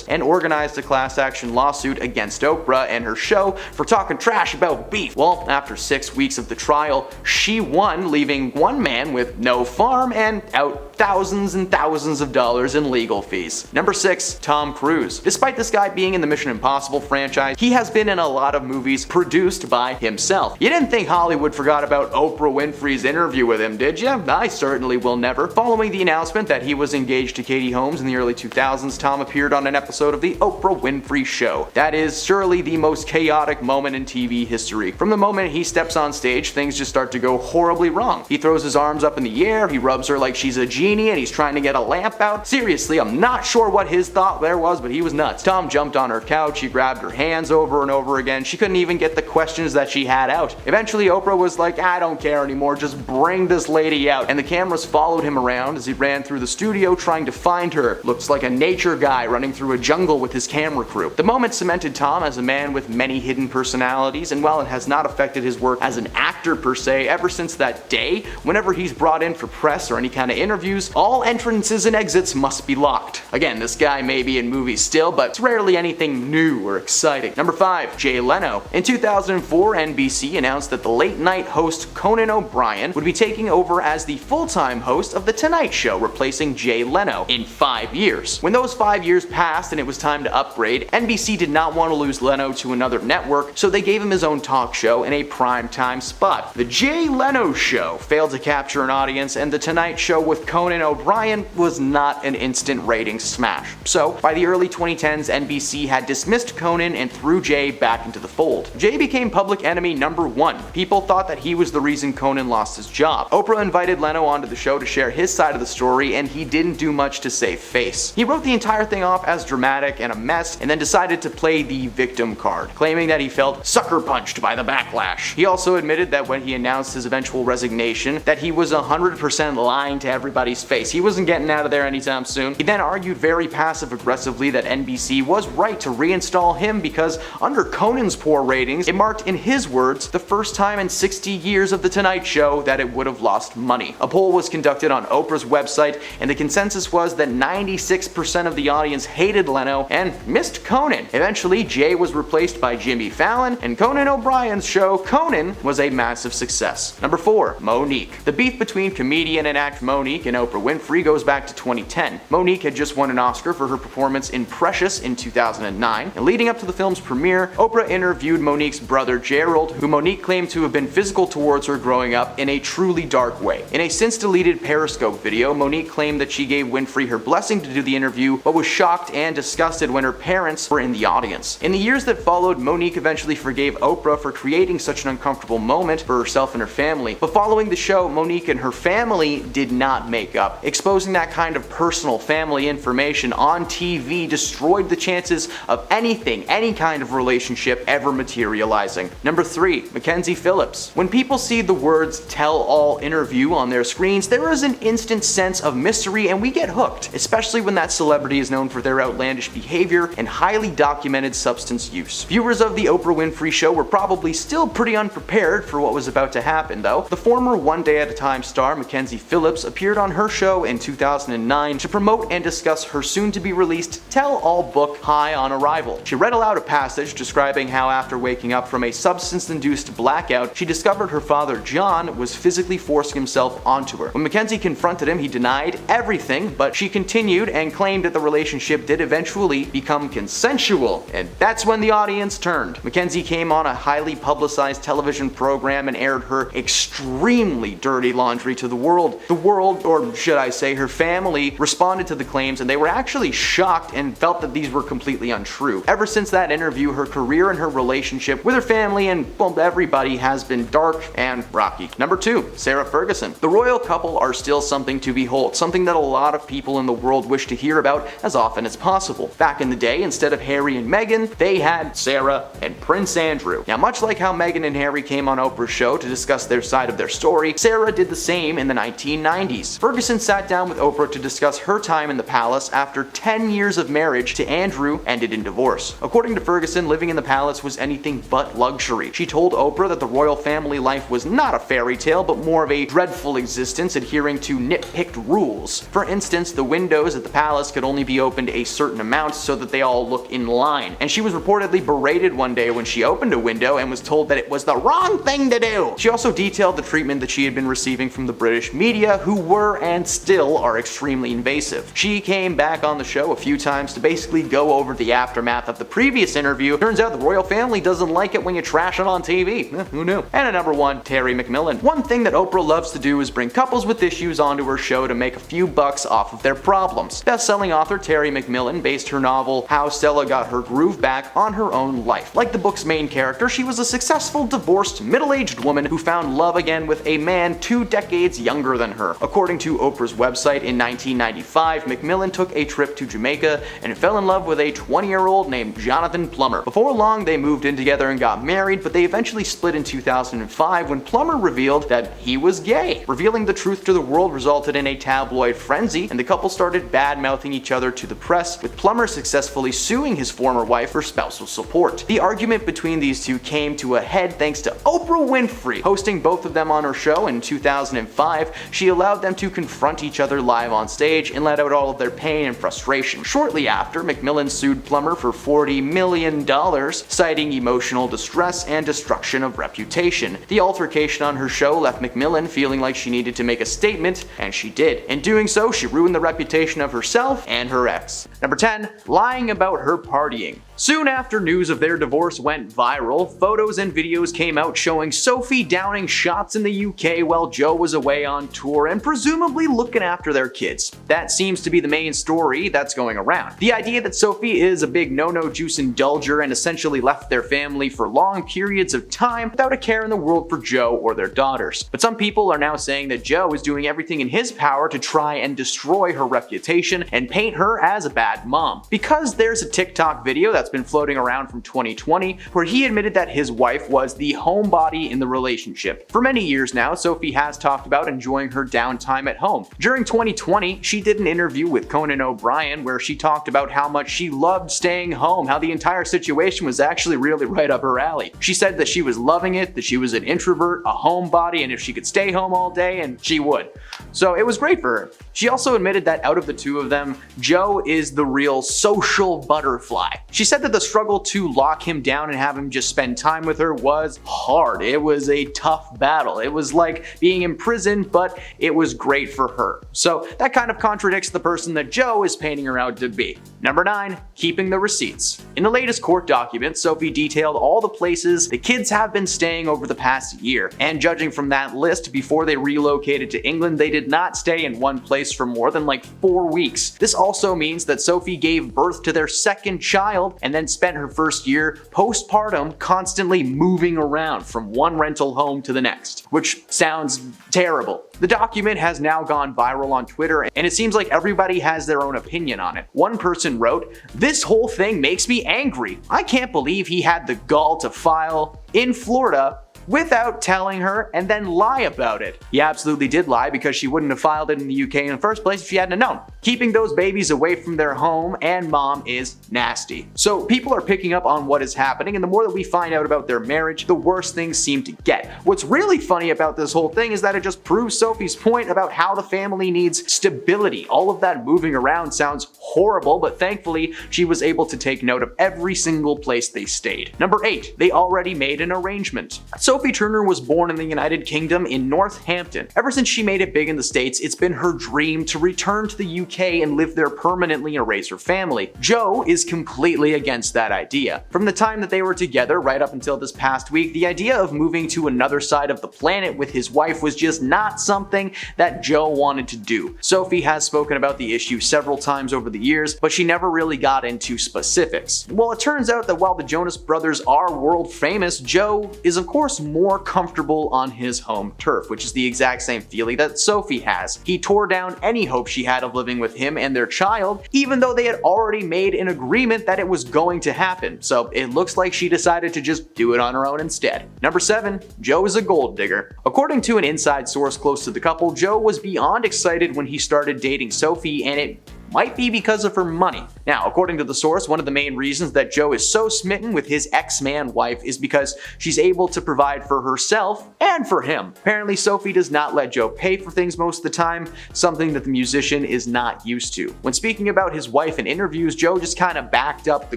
and organized a class action lawsuit against Oprah and her show for talking trash about beef. Well, after 6 weeks of the trial, she won, leaving one man with no farm and out thousands and thousands of dollars in legal fees. Number 6. Tom Cruise. Despite this guy being in the Mission Impossible franchise, he has been in a lot of movies produced by himself. You didn't think Hollywood forgot about Oprah Winfrey's interview with him, did you? I certainly will never. Following the announcement that he was engaged to Katie Holmes in the early 2000s, Tom appeared on an episode of the Oprah Winfrey Show. That is surely the most chaotic moment in TV history. From the moment he steps on stage, things just start to go horribly wrong. He throws his arms up in the air, he rubs her like she's a genie, and he's trying to get a lamp out. Seriously, I'm not sure what his thought there was, but he was nuts. Tom jumped on her couch, he grabbed her hands over and over again. She couldn't even get the questions that she had out. Eventually, Oprah was like, I don't care anymore, just bring this lady out. And the cameras followed him around as he ran through the studio trying to find her. Looks like a nature guy running through a jungle with his camera crew. The moment cemented Tom as a man with many hidden personalities, and while it has not affected his work as an actor per se, ever since that day, whenever he's brought in for press or any kind of interviews, all entrances and exits must be locked. Again, this guy may be in movies still, but it's rarely anything new or exciting. Number 5. Jay Leno. In 2004, NBC announced that the late-night host Conan O'Brien would be taking over as the full-time host of The Tonight Show, replacing Jay Leno in 5 years. When those 5 years passed and it was time to upgrade, NBC did not want to lose Leno to another network, so they gave him his own talk show in a primetime spot. The Jay Leno Show failed to capture an audience, and The Tonight Show with Conan O'Brien was not an instant ratings smash. So, by the early 2010s, NBC had dismissed Conan and threw Jay back into the fold. Jay became public enemy number 1. People thought that he was the reason Conan lost his job. Oprah invited Leno onto the show to share his side of the story, and he didn't do much to save face. He wrote the entire thing off as dramatic and a mess, and then decided to play the victim card, claiming that he felt sucker punched by the backlash. He also admitted that when he announced his eventual resignation, that he was 100% lying to everybody's face. He wasn't getting out of there anytime soon. He then argued very passive-aggressively that NBC was right to reinstall him because under Conan's poor ratings, it marked, in his words, the first time in 60 years of The Tonight Show that it would have lost money. A poll was conducted on Oprah's website, and the consensus was that 96% of the audience hated Leno and missed Conan. Eventually, Jay was replaced by Jimmy Fallon, and Conan O'Brien's show Conan was a massive success. Number 4. Monique. The beef between comedian and act Monique and Oprah Winfrey goes back to 2010. Monique had just won an Oscar for her performance in Precious in 2009, and leading up to the film's premiere, Oprah interviewed Monique's brother Gerald, who Monique claimed to have been physical towards her growing up in a truly dark way. In a since-deleted Periscope video, Monique claimed that she gave Winfrey her blessing to do the interview, but was shocked and disgusted when her parents were in the audience. In the years that followed, Monique eventually forgave Oprah for creating such an uncomfortable moment for herself and her family. But following the show, Monique and her family did not make up. Exposing that kind of personal family information on TV destroyed the chances of anything, any kind of relationship ever materializing. Number 3. Mackenzie Phillips. When people see the words tell-all interview on their screens, there is an instant sense of mystery and we get hooked, especially when that celebrity is known for their outlandish behavior and highly documented substance use. Viewers of the Oprah Winfrey Show were probably still pretty unprepared for what was about to happen, though. The former One Day at a Time star Mackenzie Phillips appeared on her show in 2009 to promote and discuss her soon-to-be-released tell-all book, High on Arrival. She read aloud a passage describing how after waking up from a substance-induced blackout, she discovered her father John was physically forcing himself onto her. When Mackenzie confronted him, he denied everything, but she continued and claimed that the relationship did eventually become consensual, and that's when the audience turned. Mackenzie came on a highly publicized television program and aired her extremely dirty laundry to the world. The world, or should I say her family, responded to the claims and they were actually shocked and felt that these were completely untrue. Ever since that interview, her career and her relationship with her family and, well, everybody has been dark and rocky. Number 2. Sarah Ferguson. The royal couple are still something to behold, something that a lot of people in the world wish to hear about as often as possible. Back in the day, instead of Harry and Meghan, they had Sarah and Prince Andrew. Now, much like how Meghan and Harry came on Oprah's show to discuss their side of their story, Sarah did the same in the 1990s. Ferguson sat down with Oprah to discuss her time in the palace after 10 years of marriage to Andrew ended in divorce. According to Ferguson, living in the palace was anything but luxury. She told Oprah that the royal family life was not a fairy tale, but more of a dreadful existence adhering to nitpicked rules. For instance, the windows at the palace could only be opened a certain amount so that they all look in line. And she was reportedly berated one day when she opened a window and was told that it was the wrong thing to do. She also detailed the treatment that she had been receiving from the British media, who were and still are extremely invasive. She came back on the show a few times to basically go over the aftermath of the previous interview. Turns out the royal family doesn't like it when you trash it on TV. Who knew? And at number 1, Terry McMillan. One thing that Oprah loves to do is bring couples with issues onto her show to make a few bucks off of their problems. Best-selling author Terry McMillan based her novel How Stella Got Her Groove Back on her own life. Like the book's main character, she was a successful, divorced, middle-aged woman who found love again with a man 2 decades younger than her. According to Oprah's website, in 1995, McMillan took a trip to Jamaica and fell in love with a 20-year-old named Jonathan Plummer. Before long, they moved in together and got married, but they eventually split in 2005 when Plummer revealed that he was gay. Revealing the truth to the world resulted in a tabloid frenzy, and the couple started bad-mouthing each other to the press, with Plummer successfully suing his former wife for spousal support. The argument between these two came to a head thanks to Oprah Winfrey. Hosting both of them on her show in 2005, she allowed them to confront each other live on stage and let out all of their pain and frustration. Shortly after, McMillan sued Plummer for $40 million, citing emotional distress and destruction of reputation. The altercation on her show left McMillan feeling like she needed to make a statement, and she did. In doing so, she ruined the reputation of herself and her ex. Number 10. Lying about her partying. Soon after news of their divorce went viral, photos and videos came out showing Sophie downing shots in the UK while Joe was away on tour and presumably looking after their kids. That seems to be the main story that's going around. The idea that Sophie is a big no-no juice indulger and essentially left their family for long periods of time without a care in the world for Joe or their daughters. But some people are now saying that Joe is doing everything in his power to try and destroy her reputation and paint her as a bad mom. Because there's a TikTok video that's that's been floating around from 2020, where he admitted that his wife was the homebody in the relationship. For many years now, Sophie has talked about enjoying her downtime at home. During 2020, she did an interview with Conan O'Brien where she talked about how much she loved staying home, how the entire situation was actually really right up her alley. She said that she was loving it, that she was an introvert, a homebody, and if she could stay home all day, and she would. So it was great for her. She also admitted that out of the two of them, Joe is the real social butterfly. She said that the struggle to lock him down and have him just spend time with her was hard. It was a tough battle. It was like being imprisoned, but it was great for her. So that kind of contradicts the person that Joe is painting her out to be. Number 9, keeping the receipts. In the latest court documents, Sophie detailed all the places the kids have been staying over the past year. And judging from that list, before they relocated to England, they did not stay in one place for more than like 4 weeks. This also means that Sophie gave birth to their second child and then spent her first year postpartum constantly moving around from one rental home to the next, which sounds terrible. The document has now gone viral on Twitter, and it seems like everybody has their own opinion on it. One person wrote, "This whole thing makes me angry. I can't believe he had the gall to file in Florida without telling her and then lie about it." He absolutely did lie, because she wouldn't have filed it in the UK in the first place if she hadn't known. Keeping those babies away from their home and mom is nasty. So people are picking up on what is happening, and the more that we find out about their marriage, the worse things seem to get. What's really funny about this whole thing is that it just proves Sophie's point about how the family needs stability. All of that moving around sounds horrible, but thankfully she was able to take note of every single place they stayed. Number 8, they already made an arrangement. Sophie Turner was born in the United Kingdom in Northampton. Ever since she made it big in the States, it's been her dream to return to the UK and live there permanently and raise her family. Joe is completely against that idea. From the time that they were together right up until this past week, the idea of moving to another side of the planet with his wife was just not something that Joe wanted to do. Sophie has spoken about the issue several times over the years, but she never really got into specifics. Well, it turns out that while the Jonas Brothers are world famous, Joe is of course more comfortable on his home turf, which is the exact same feeling that Sophie has. He tore down any hope she had of living with him and their child, even though they had already made an agreement that it was going to happen. So it looks like she decided to just do it on her own instead. Number 7, Joe is a gold digger. According to an inside source close to the couple, Joe was beyond excited when he started dating Sophie, and it might be because of her money. Now, according to the source, one of the main reasons that Joe is so smitten with his ex-man wife is because she's able to provide for herself and for him. Apparently, Sophie does not let Joe pay for things most of the time, something that the musician is not used to. When speaking about his wife in interviews, Joe just kind of backed up the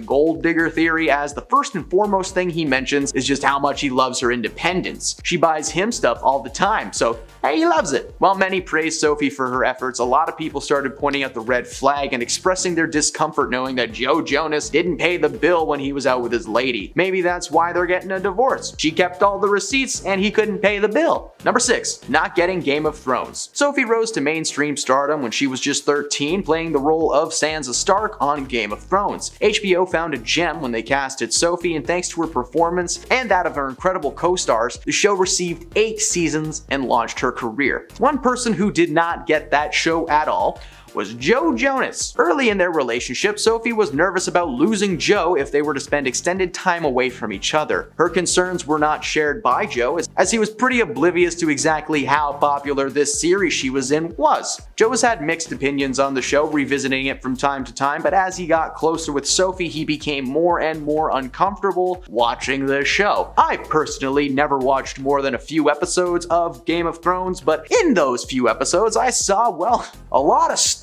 gold digger theory, as the first and foremost thing he mentions is just how much he loves her independence. She buys him stuff all the time, so hey, he loves it. While many praised Sophie for her efforts, a lot of people started pointing out the red flag and expressing their discomfort knowing that Joe Jonas didn't pay the bill when he was out with his lady. Maybe that's why they're getting a divorce. She kept all the receipts and he couldn't pay the bill. Number 6, not getting Game of Thrones. Sophie rose to mainstream stardom when she was just 13, playing the role of Sansa Stark on Game of Thrones. HBO found a gem when they casted Sophie, and thanks to her performance and that of her incredible co-stars, the show received 8 seasons and launched her career. One person who did not get that show at all was Joe Jonas. Early in their relationship, Sophie was nervous about losing Joe if they were to spend extended time away from each other. Her concerns were not shared by Joe, as he was pretty oblivious to exactly how popular this series she was in was. Joe has had mixed opinions on the show, revisiting it from time to time, but as he got closer with Sophie, he became more and more uncomfortable watching the show. I personally never watched more than a few episodes of Game of Thrones, but in those few episodes, I saw, well, a lot of stuff.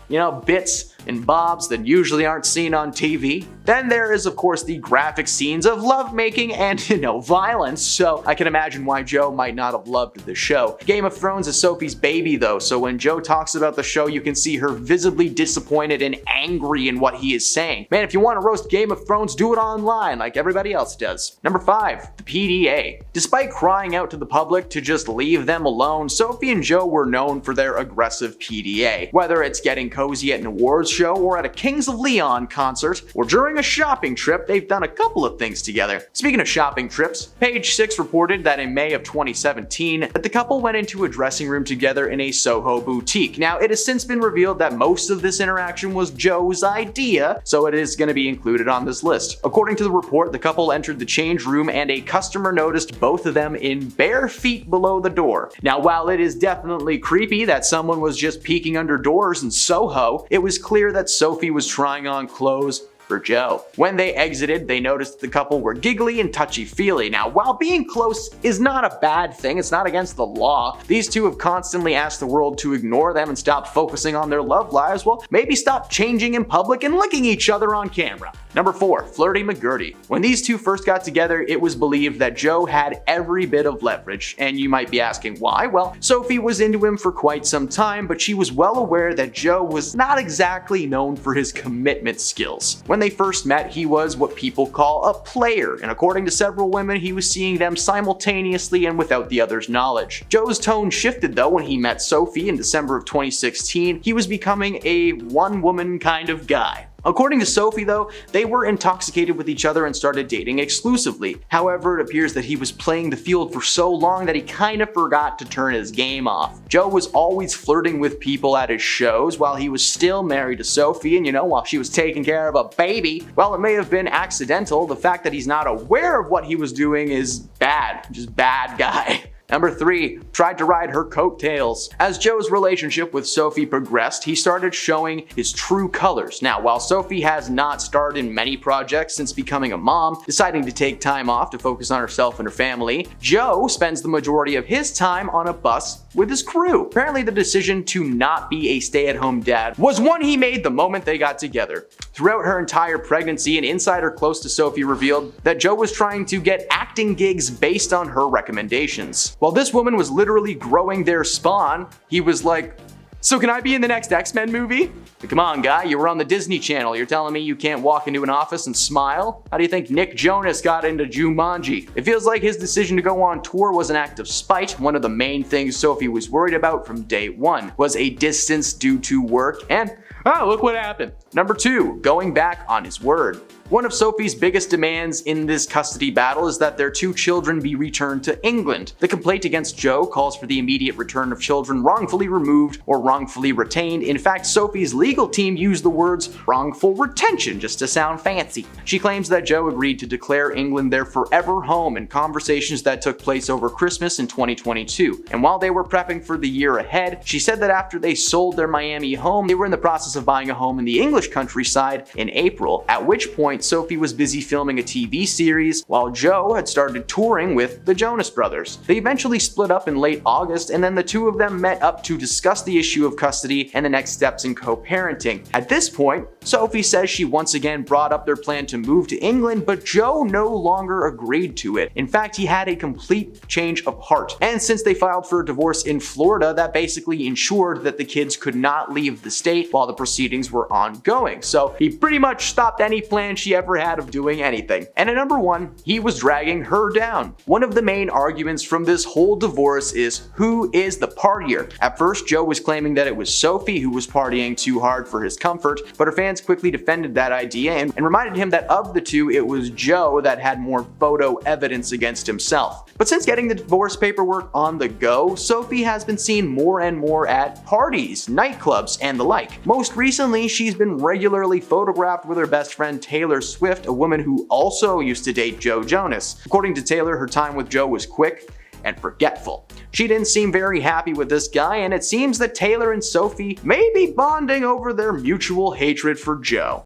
You know, bits and bobs that usually aren't seen on TV. Then there is, of course, the graphic scenes of lovemaking and, violence, so I can imagine why Joe might not have loved the show. Game of Thrones is Sophie's baby, though, so when Joe talks about the show, you can see her visibly disappointed and angry in what he is saying. Man, if you want to roast Game of Thrones, do it online like everybody else does. Number 5, the PDA. Despite crying out to the public to just leave them alone, Sophie and Joe were known for their aggressive PDA. Whether it's getting cozy at an awards show or at a Kings of Leon concert or during a shopping trip, they've done a couple of things together. Speaking of shopping trips, Page 6 reported that in May of 2017 that the couple went into a dressing room together in a Soho boutique. Now, it has since been revealed that most of this interaction was Joe's idea, so it is going to be included on this list. According to the report, the couple entered the change room and a customer noticed both of them in bare feet below the door. Now, while it is definitely creepy that someone was just peeking under doors in Soho, it was clear that Sophie was trying on clothes for Joe. When they exited, they noticed the couple were giggly and touchy-feely. Now, while being close is not a bad thing, it's not against the law, these two have constantly asked the world to ignore them and stop focusing on their love lives. Well, maybe stop changing in public and licking each other on camera. Number 4, Flirty McGurty. When these two first got together, it was believed that Joe had every bit of leverage, and you might be asking why. Well, Sophie was into him for quite some time, but she was well aware that Joe was not exactly known for his commitment skills. When they first met, he was what people call a player, and according to several women, he was seeing them simultaneously and without the other's knowledge. Joe's tone shifted though when he met Sophie in December of 2016. He was becoming a one-woman kind of guy. According to Sophie though, they were intoxicated with each other and started dating exclusively. However, it appears that he was playing the field for so long that he kind of forgot to turn his game off. Joe was always flirting with people at his shows while he was still married to Sophie, and while she was taking care of a baby. While it may have been accidental, the fact that he's not aware of what he was doing is bad. Just bad guy. Number 3, tried to ride her coattails. As Joe's relationship with Sophie progressed, he started showing his true colors. Now, while Sophie has not starred in many projects since becoming a mom, deciding to take time off to focus on herself and her family, Joe spends the majority of his time on a bus with his crew. Apparently, the decision to not be a stay-at-home dad was one he made the moment they got together. Throughout her entire pregnancy, an insider close to Sophie revealed that Joe was trying to get acting gigs based on her recommendations. While this woman was literally growing their spawn, he was like, "So can I be in the next X-Men movie?" Come on, guy, you were on the Disney Channel. You're telling me you can't walk into an office and smile? How do you think Nick Jonas got into Jumanji? It feels like his decision to go on tour was an act of spite. One of the main things Sophie was worried about from day one was a distance due to work, and look what happened. Number 2, going back on his word. One of Sophie's biggest demands in this custody battle is that their 2 children be returned to England. The complaint against Joe calls for the immediate return of children wrongfully removed or wrongfully retained. In fact, Sophie's legal team used the words wrongful retention just to sound fancy. She claims that Joe agreed to declare England their forever home in conversations that took place over Christmas in 2022. And while they were prepping for the year ahead, she said that after they sold their Miami home, they were in the process of buying a home in the English countryside in April, at which point Sophie was busy filming a TV series while Joe had started touring with the Jonas Brothers. They eventually split up in late August, and then the two of them met up to discuss the issue of custody and the next steps in co-parenting. At this point, Sophie says she once again brought up their plan to move to England, but Joe no longer agreed to it. In fact, he had a complete change of heart. And since they filed for a divorce in Florida, that basically ensured that the kids could not leave the state while the proceedings were ongoing. So he pretty much stopped any plan she ever had of doing anything. And at number 1, he was dragging her down. One of the main arguments from this whole divorce is who is the partier. At first, Joe was claiming that it was Sophie who was partying too hard for his comfort, but her fans quickly defended that idea and reminded him that of the two, it was Joe that had more photo evidence against himself. But since getting the divorce paperwork on the go, Sophie has been seen more and more at parties, nightclubs, and the like. Most recently, she's been regularly photographed with her best friend Taylor Swift, a woman who also used to date Joe Jonas. According to Taylor, her time with Joe was quick and forgetful. She didn't seem very happy with this guy, and it seems that Taylor and Sophie may be bonding over their mutual hatred for Joe.